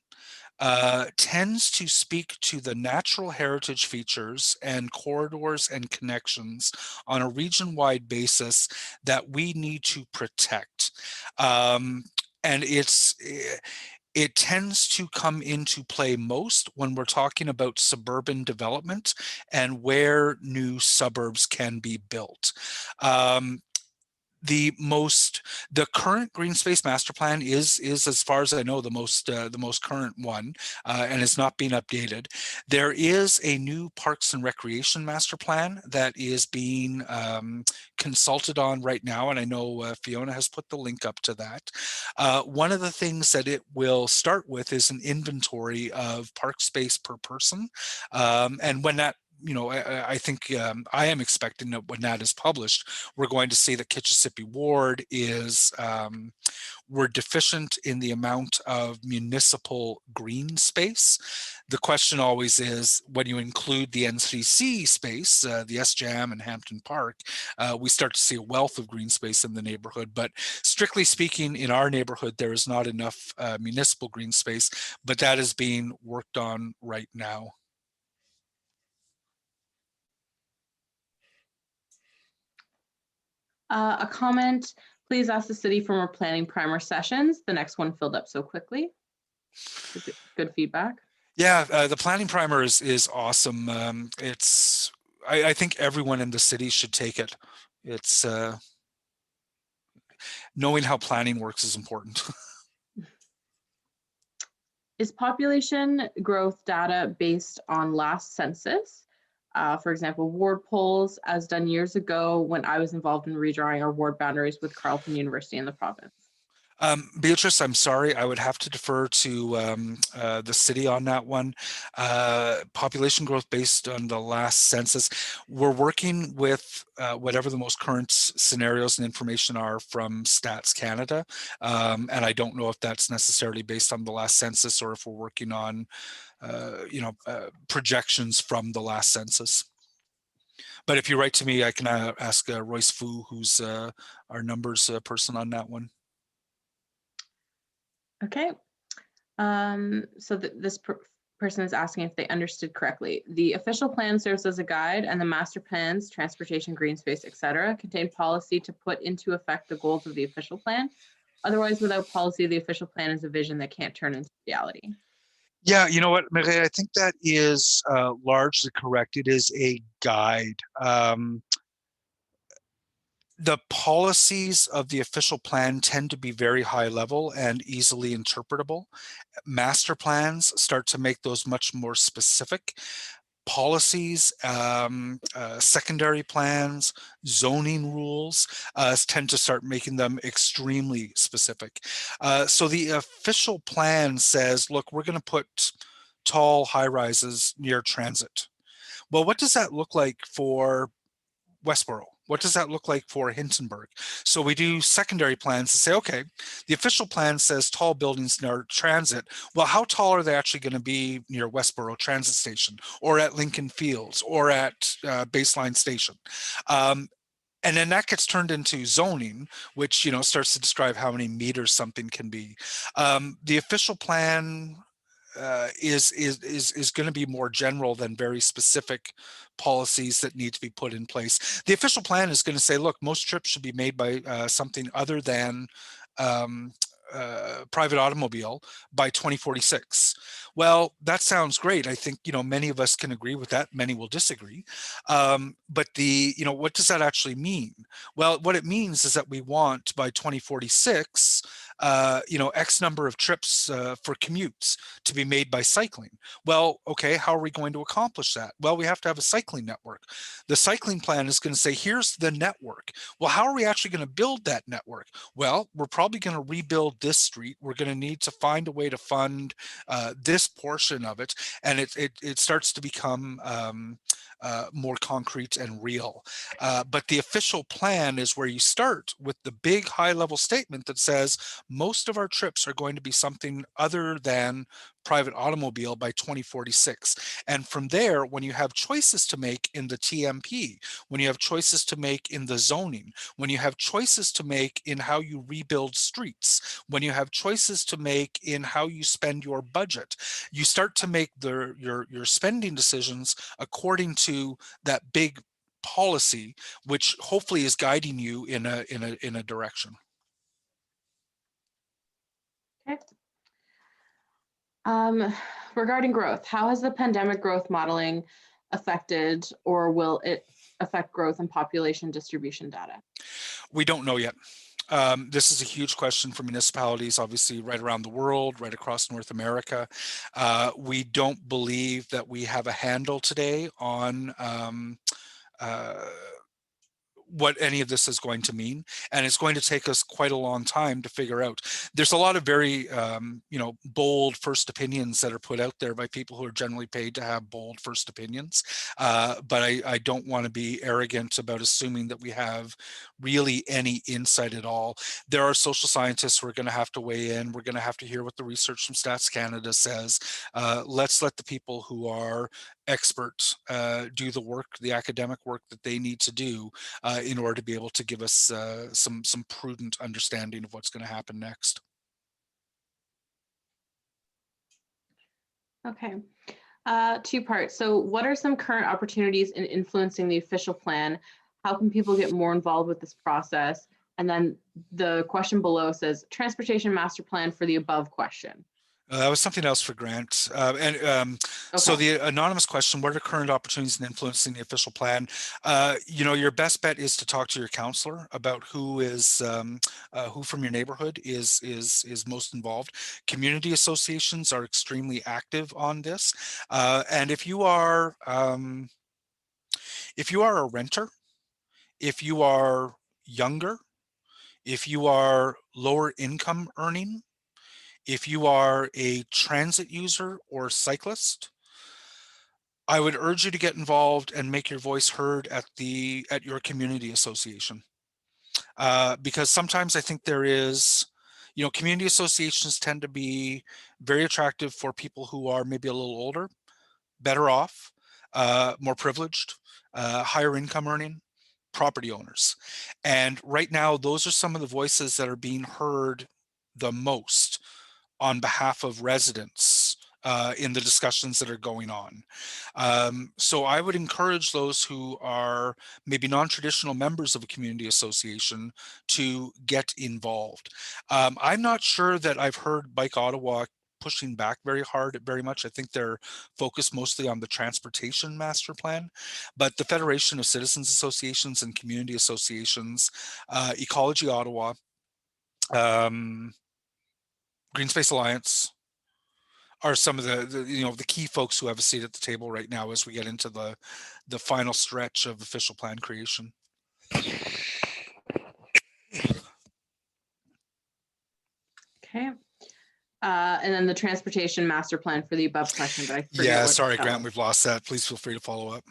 tends to speak to the natural heritage features and corridors and connections on a region-wide basis that we need to protect. And it tends to come into play most when we're talking about suburban development and where new suburbs can be built. The current green space master plan is as far as I know the most current one, and it's not being updated. There is a new parks and recreation master plan that is being consulted on right now, and I know Fiona has put the link up to that. One of the things that it will start with is an inventory of park space per person, and when that, I think I am expecting that when that is published, we're going to see that Kitchissippi Ward is, we're deficient in the amount of municipal green space. The question always is, when you include the NCC space, the SJAM and Hampton Park, we start to see a wealth of green space in the neighborhood. But strictly speaking, in our neighborhood, there is not enough municipal green space, but that is being worked on right now. A comment, please ask the city for more planning primer sessions. The next one filled up so quickly. Good feedback. Yeah, the planning primer is awesome. I think everyone in the city should take it. It's knowing how planning works is important. Is population growth data based on last census? For example, ward polls, as done years ago when I was involved in redrawing our ward boundaries with Carleton University in the province. Beatrice, I'm sorry, I would have to defer to the city on that one. Population growth based on the last census. We're working with whatever the most current scenarios and information are from Stats Canada. And I don't know if that's necessarily based on the last census or if we're working on projections from the last census. But if you write to me, I can ask Royce Fu, who's our numbers person on that one. Okay. So this person is asking if they understood correctly. The official plan serves as a guide, and the master plans, transportation, green space, etc., contain policy to put into effect the goals of the official plan. Otherwise, without policy, the official plan is a vision that can't turn into reality. Yeah, you know what, Marie, I think that is largely correct. It is a guide. The policies of the official plan tend to be very high level and easily interpretable. Master plans start to make those much more specific. Policies, secondary plans, zoning rules tend to start making them extremely specific. So the official plan says, look, we're going to put tall high rises near transit. Well, what does that look like for Westboro? What does that look like for Hintonburg? So we do secondary plans to say, okay, the official plan says tall buildings near transit. Well, how tall are they actually going to be near Westboro Transit Station or at Lincoln Fields or at Baseline Station? And then that gets turned into zoning, which starts to describe how many meters something can be. The official plan is going to be more general than very specific policies that need to be put in place. The official plan is going to say, look, most trips should be made by something other than private automobile by 2046. Well, that sounds great. I think many of us can agree with that. Many will disagree. But what does that actually mean? Well, what it means is that we want by 2046 X number of trips for commutes to be made by cycling. Well, okay, how are we going to accomplish that? Well, we have to have a cycling network. The cycling plan is going to say, here's the network. Well, how are we actually going to build that network? Well, we're probably going to rebuild this street. We're going to need to find a way to fund this portion of it. And it starts to become more concrete and real. But the official plan is where you start with the big high-level statement that says most of our trips are going to be something other than private automobile by 2046. And from there, when you have choices to make in the TMP, when you have choices to make in the zoning, when you have choices to make in how you rebuild streets, when you have choices to make in how you spend your budget, you start to make your spending decisions according to that big policy, which hopefully is guiding you in a direction. Okay. Regarding growth, how has the pandemic growth modeling affected, or will it affect growth and population distribution data? We don't know yet. This is a huge question for municipalities, obviously, right around the world, right across North America. We don't believe that we have a handle today on what any of this is going to mean, and it's going to take us quite a long time to figure out. There's a lot of very bold first opinions that are put out there by people who are generally paid to have bold first opinions, but I don't want to be arrogant about assuming that we have really any insight at all. There are social scientists who are going to have to weigh in. We're going to have to hear what the research from Stats Canada says. Let's let the people who are experts do the work, the academic work that they need to do in order to be able to give us some prudent understanding of what's going to happen next. Okay, 2 parts. So what are some current opportunities in influencing the official plan? How can people get more involved with this process? And then the question below says, transportation master plan for the above question. That was something else for Grant. So the anonymous question, what are current opportunities in influencing the official plan? Your best bet is to talk to your counselor about who from your neighborhood is most involved. Community associations are extremely active on this. And if you are a renter, if you are younger, if you are lower income earning, if you are a transit user or cyclist, I would urge you to get involved and make your voice heard at your community association. Because sometimes I think there is, community associations tend to be very attractive for people who are maybe a little older, better off, more privileged, higher income earning, property owners. And right now, those are some of the voices that are being heard the most on behalf of residents in the discussions that are going on. So I would encourage those who are maybe non-traditional members of a community association to get involved. I'm not sure that I've heard Bike Ottawa pushing back very much. I think they're focused mostly on the transportation master plan, but the Federation of Citizens Associations and Community Associations, Ecology Ottawa, Green Space Alliance are some of the key folks who have a seat at the table right now as we get into the final stretch of official plan creation. Okay. And then the transportation master plan for the above question, but I forget. Yeah, sorry, Grant, we've lost that. Please feel free to follow up.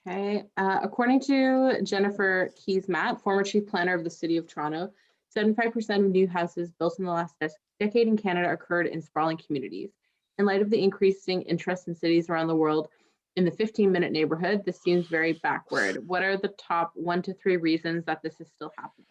Okay. According to Jennifer Keys-Matt, former chief planner of the City of Toronto, 75% of new houses built in the last decade in Canada occurred in sprawling communities. In light of the increasing interest in cities around the world in the 15-minute neighborhood, this seems very backward. What are the top 1 to 3 reasons that this is still happening?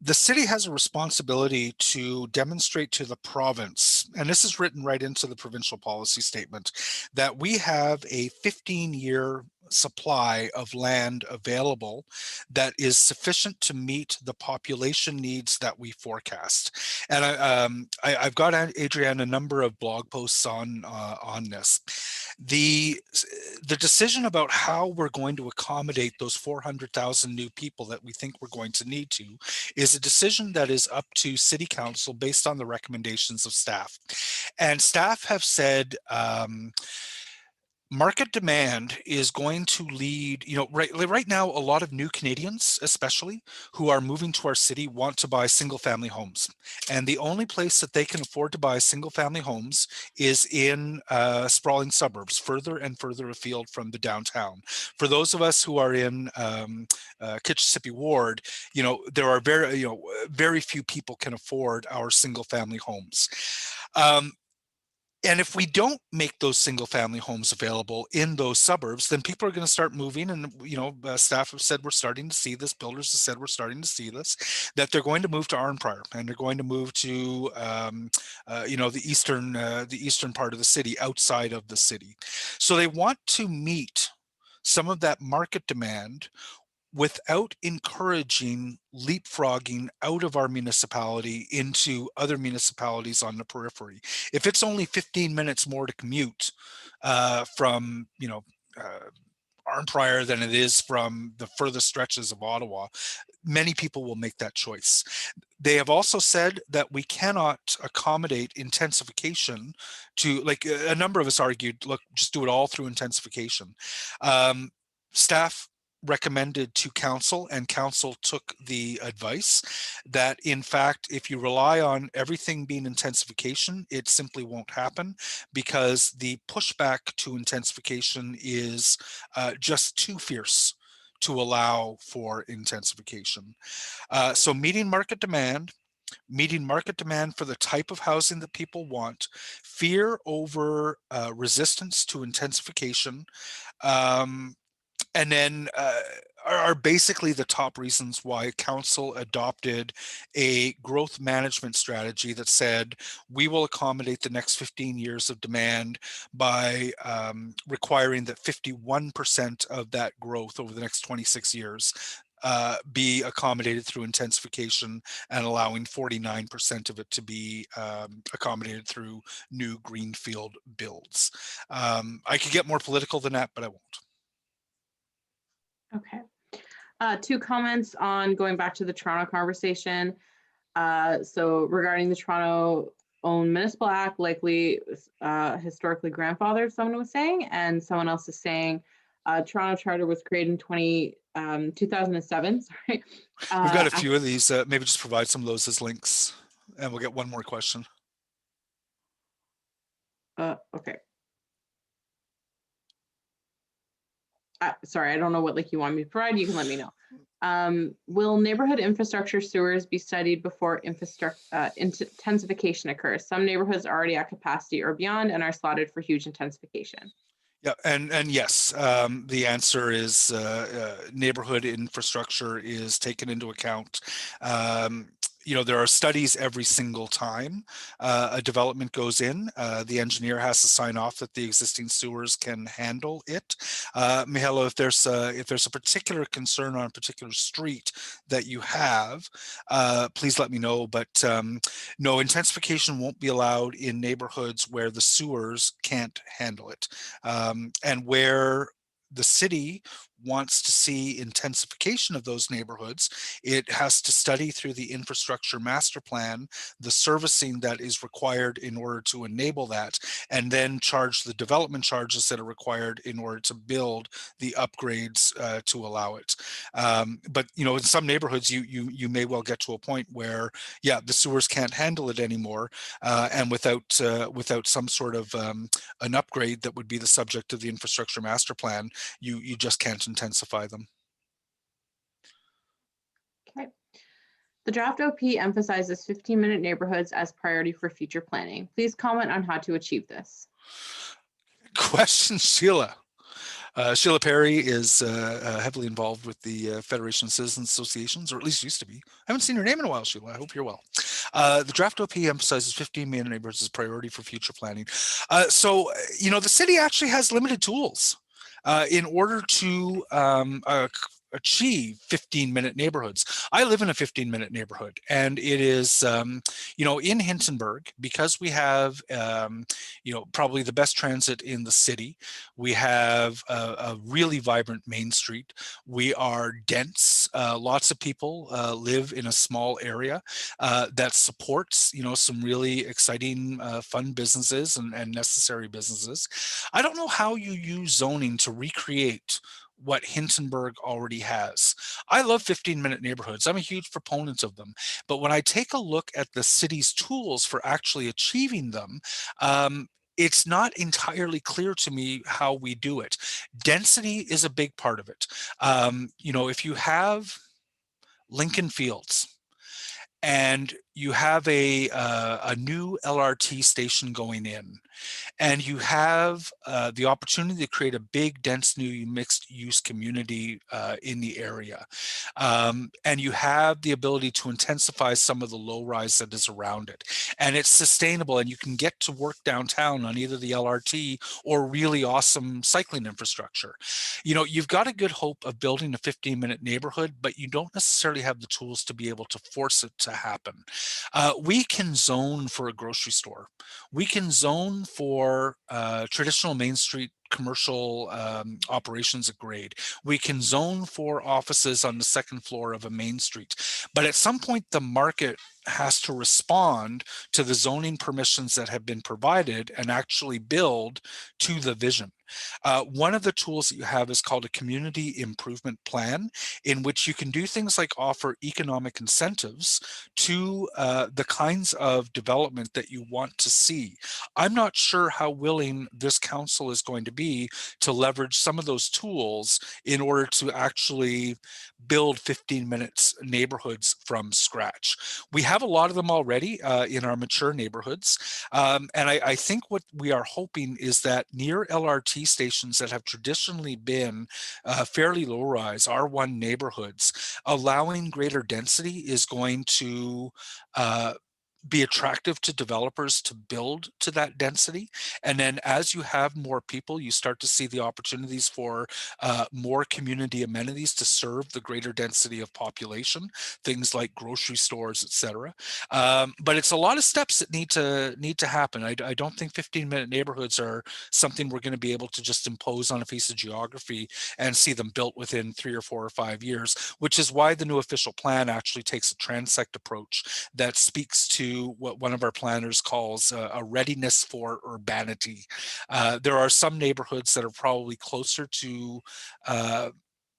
The city has a responsibility to demonstrate to the province, and this is written right into the provincial policy statement, that we have a 15-year supply of land available that is sufficient to meet the population needs that we forecast. And I've got, Adrienne, a number of blog posts on this. The decision about how we're going to accommodate those 400,000 new people that we think we're going to need to is a decision that is up to City Council based on the recommendations of staff. And staff have said Market demand is going to lead, right now, a lot of new Canadians, especially, who are moving to our city want to buy single family homes. And the only place that they can afford to buy single family homes is in sprawling suburbs, further and further afield from the downtown. For those of us who are in Kitchissippi Ward, there are very few people can afford our single family homes. And if we don't make those single family homes available in those suburbs, then people are going to start moving. And, staff have said we're starting to see this, builders have said we're starting to see this, that they're going to move to Arnprior and they're going to move to, the eastern part of the city, outside of the city. So they want to meet some of that market demand without encouraging leapfrogging out of our municipality into other municipalities on the periphery. If it's only 15 minutes more to commute from, Arnprior than it is from the furthest stretches of Ottawa, many people will make that choice. They have also said that we cannot accommodate intensification to, like a number of us argued, look, just do it all through intensification. Staff recommended to council, and council took the advice that, in fact, if you rely on everything being intensification, it simply won't happen, because the pushback to intensification is just too fierce to allow for intensification. So meeting market demand for the type of housing that people want, fear over resistance to intensification, and then are basically the top reasons why council adopted a growth management strategy that said we will accommodate the next 15 years of demand by requiring that 51% of that growth over the next 26 years be accommodated through intensification, and allowing 49% of it to be accommodated through new greenfield builds. I could get more political than that, but I won't. Okay. 2 comments on going back to the Toronto conversation. So regarding the Toronto own Municipal Act, likely historically grandfathered, someone was saying, and someone else is saying Toronto Charter was created in 2007. Sorry. We've got a few of these. Maybe just provide some of those as links, and we'll get one more question. Okay. Sorry, I don't know what link you want me to provide. You can let me know. Will neighborhood infrastructure sewers be studied before intensification occurs? Some neighborhoods are already at capacity or beyond and are slotted for huge intensification. Yeah, and yes, the answer is neighborhood infrastructure is taken into account. There are studies every single time a development goes in. The engineer has to sign off that the existing sewers can handle it. Mihailo, if there's a particular concern on a particular street that you have, please let me know. But no, intensification won't be allowed in neighborhoods where the sewers can't handle it, and where the city wants to see intensification of those neighborhoods, it has to study through the infrastructure master plan the servicing that is required in order to enable that, and then charge the development charges that are required in order to build the upgrades to allow it. But in some neighborhoods, you may well get to a point where, yeah, the sewers can't handle it anymore, and without some sort of an upgrade that would be the subject of the infrastructure master plan, you just can't intensify them. Okay. The draft OP emphasizes 15-minute neighborhoods as priority for future planning. Please comment on how to achieve this. Question, Sheila. Sheila Perry is heavily involved with the Federation of Citizens Associations, or at least used to be. I haven't seen her name in a while, Sheila. I hope you're well. The draft OP emphasizes 15-minute neighborhoods as priority for future planning. So, the city actually has limited tools in order to achieve 15-minute neighborhoods. I live in a 15-minute neighborhood, and it is, you know, in Hintonburg, because we have, you know, probably the best transit in the city. We have a really vibrant Main Street. We are dense. Lots of people live in a small area that supports, you know, some really exciting, fun businesses and necessary businesses. I don't know how you use zoning to recreate what Hintonburg already has. I love 15-minute neighborhoods. I'm a huge proponent of them. But when I take a look at the city's tools for actually achieving them, it's not entirely clear to me how we do it. Density is a big part of it. You know, if you have Lincoln Fields, and you have a new LRT station going in, and you have the opportunity to create a big, dense, new mixed-use community in the area. And you have the ability to intensify some of the low-rise that is around it. And it's sustainable, and you can get to work downtown on either the LRT or really awesome cycling infrastructure. You know, you've got a good hope of building a 15-minute neighborhood, but you don't necessarily have the tools to be able to force it to happen. We can zone for a grocery store. We can zone for traditional Main Street commercial operations at grade. We can zone for offices on the second floor of a Main Street. But at some point, the market has to respond to the zoning permissions that have been provided and actually build to the vision. One of the tools that you have is called a community improvement plan, in which you can do things like offer economic incentives to the kinds of development that you want to see. I'm not sure how willing this council is going to be to leverage some of those tools in order to actually build 15 minutes neighborhoods from scratch. We have a lot of them already in our mature neighborhoods. And I think what we are hoping is that near LRT stations that have traditionally been fairly low-rise R1 neighborhoods, allowing greater density is going to be attractive to developers to build to that density. And then as you have more people, you start to see the opportunities for more community amenities to serve the greater density of population, things like grocery stores, et cetera. But it's a lot of steps that need to happen. I don't think 15-minute neighborhoods are something we're going to be able to just impose on a piece of geography and see them built within 3 or 4 or 5 years, which is why the new official plan actually takes a transect approach that speaks to what one of our planners calls a readiness for urbanity. There are some neighborhoods that are probably closer to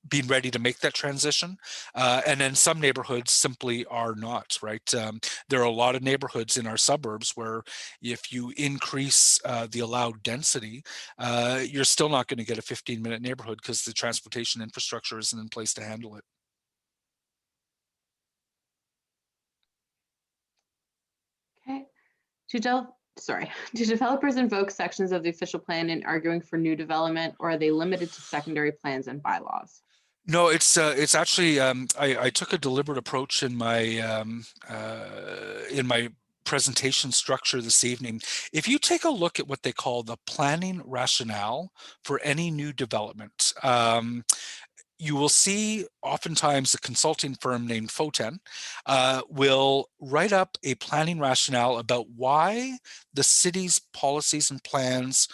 being ready to make that transition. And then some neighborhoods simply are not, right? There are a lot of neighborhoods in our suburbs where if you increase the allowed density, you're still not going to get a 15-minute neighborhood because the transportation infrastructure isn't in place to handle it. Okay. Do developers invoke sections of the official plan in arguing for new development, or are they limited to secondary plans and bylaws? No, it's actually I took a deliberate approach in my presentation structure this evening. If you take a look at what they call the planning rationale for any new development, you will see oftentimes a consulting firm named Foten will write up a planning rationale about why the city's policies and plans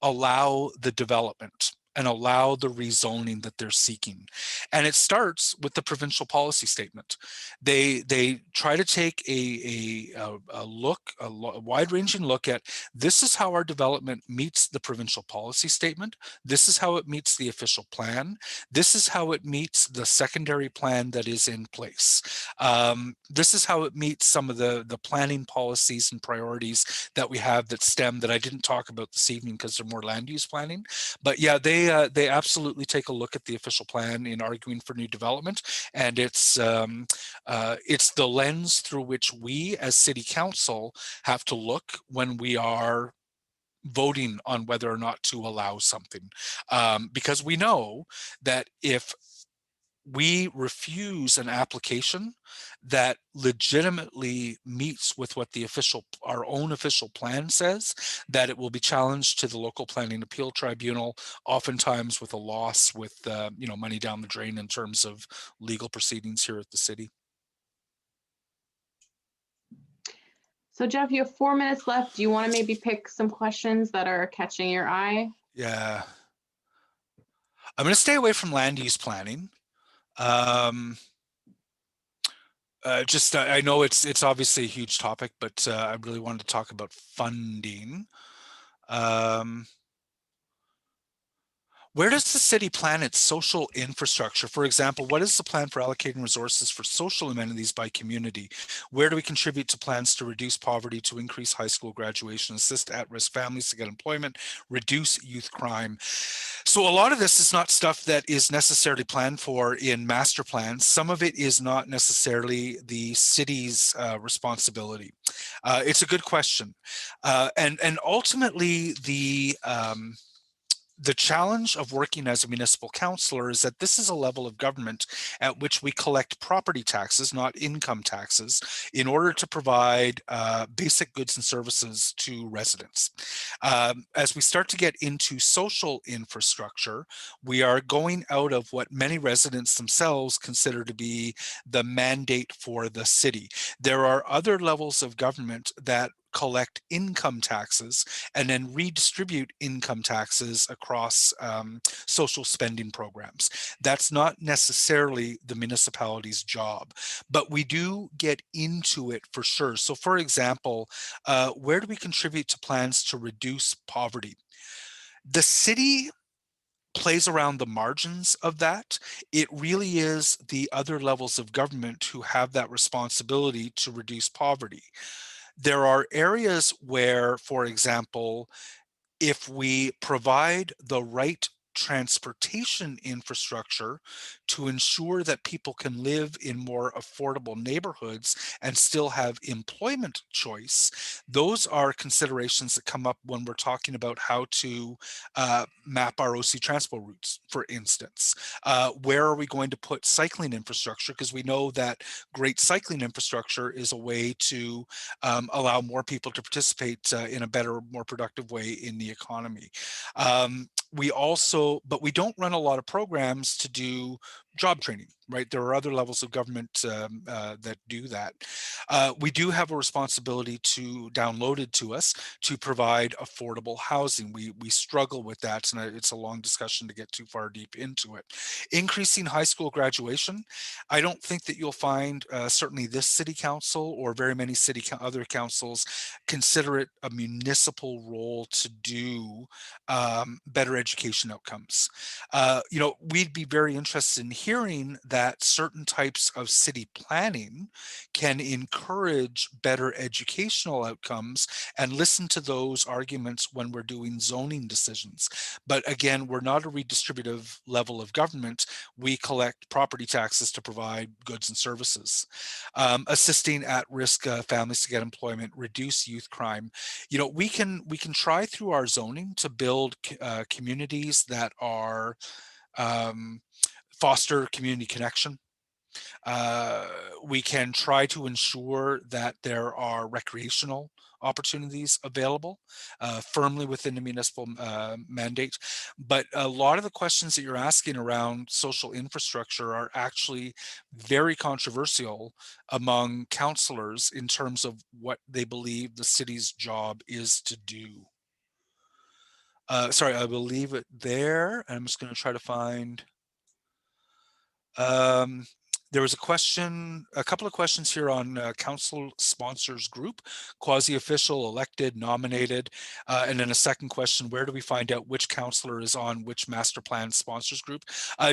allow the development and allow the rezoning that they're seeking. And it starts with the provincial policy statement. They try to take a wide-ranging look at, this is how our development meets the provincial policy statement. This is how it meets the official plan. This is how it meets the secondary plan that is in place. This is how it meets some of the planning policies and priorities that we have that I didn't talk about this evening because they're more land use planning. But yeah, they absolutely take a look at the official plan in arguing for new development, and it's the lens through which we as City Council have to look when we are voting on whether or not to allow something, because we know that if we refuse an application that legitimately meets with what the our own official plan says, that it will be challenged to the local planning appeal tribunal, oftentimes with a loss, with money down the drain in terms of legal proceedings here at the city. So Jeff, you have 4 minutes left. Do you want to maybe pick some questions that are catching your eye? Yeah. I'm going to stay away from land use planning. I know it's obviously a huge topic, but I really wanted to talk about funding. Where does the city plan its social infrastructure? For example, what is the plan for allocating resources for social amenities by community? Where do we contribute to plans to reduce poverty, to increase high school graduation, assist at-risk families to get employment, reduce youth crime? So a lot of this is not stuff that is necessarily planned for in master plans. Some of it is not necessarily the city's responsibility. It's a good question. And ultimately, the challenge of working as a municipal councillor is that this is a level of government at which we collect property taxes, not income taxes, in order to provide basic goods and services to residents. As we start to get into social infrastructure, we are going out of what many residents themselves consider to be the mandate for the city. There are other levels of government that collect income taxes and then redistribute income taxes across social spending programs. That's not necessarily the municipality's job, but we do get into it for sure. So for example, where do we contribute to plans to reduce poverty? The city plays around the margins of that. It really is the other levels of government who have that responsibility to reduce poverty. There are areas where, for example, if we provide the right transportation infrastructure to ensure that people can live in more affordable neighborhoods and still have employment choice, those are considerations that come up when we're talking about how to map our OC transport routes, for instance. Where are we going to put cycling infrastructure? Because we know that great cycling infrastructure is a way to allow more people to participate in a better, more productive way in the economy. But we don't run a lot of programs to do job training, right? There are other levels of government that do that. We do have a responsibility downloaded to us to provide affordable housing. We struggle with that, and it's a long discussion to get too far deep into it. Increasing high school graduation, I don't think that you'll find certainly this city council or very many other councils consider it a municipal role to do better education outcomes. We'd be very interested in hearing that certain types of city planning can encourage better educational outcomes, and listen to those arguments when we're doing zoning decisions. But again, we're not a redistributive level of government. We collect property taxes to provide goods and services. Assisting at-risk families to get employment, reduce youth crime. We can try through our zoning to build communities that are foster community connection. We can try to ensure that there are recreational opportunities available firmly within the municipal mandate. But a lot of the questions that you're asking around social infrastructure are actually very controversial among councillors in terms of what they believe the city's job is to do. Sorry, I will leave it there. I'm just going to try to find. There was a couple of questions here on council sponsors group, quasi-official, elected, nominated, and then a second question, where do we find out which councillor is on which master plan sponsors group?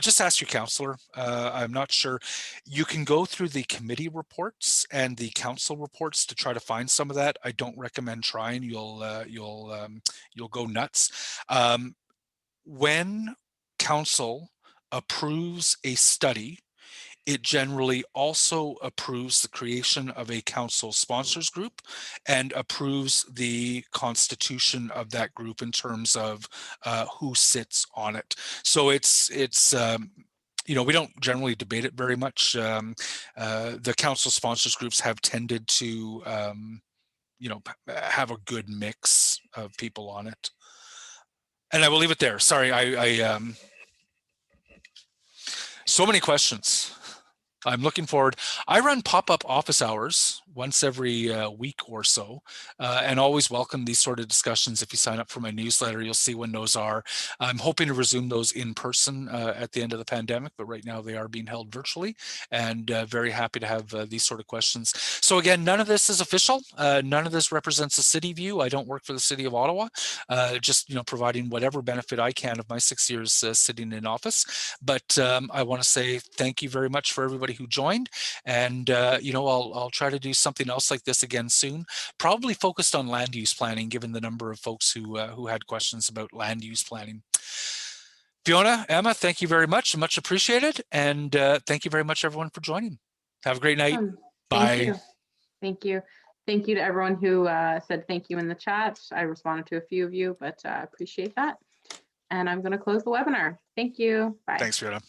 Just ask your councillor. I'm not sure. You can go through the committee reports and the council reports to try to find some of that. I don't recommend trying. You'll go nuts. When council approves a study, it generally also approves the creation of a council sponsors group and approves the constitution of that group in terms of who sits on it. So it's we don't generally debate it very much. The council sponsors groups have tended to, have a good mix of people on it. And I will leave it there. Sorry, so many questions. I'm looking forward. I run pop-up office hours once every week or so, and always welcome these sort of discussions. If you sign up for my newsletter, you'll see when those are. I'm hoping to resume those in person at the end of the pandemic, but right now they are being held virtually, and very happy to have these sort of questions. So again, none of this is official. None of this represents a city view. I don't work for the city of Ottawa, just providing whatever benefit I can of my 6 years sitting in office. But I want to say thank you very much for everybody who joined, and I'll try to do something else like this again soon, probably focused on land use planning, given the number of folks who had questions about land use planning. Fiona, Emma, thank you very much appreciated, and thank you very much everyone for joining. Have a great night. Bye. Thank you to everyone who said thank you in the chat. I responded to a few of you, but appreciate that. And I'm going to close the webinar. Thank you. Bye. Thanks, Fiona.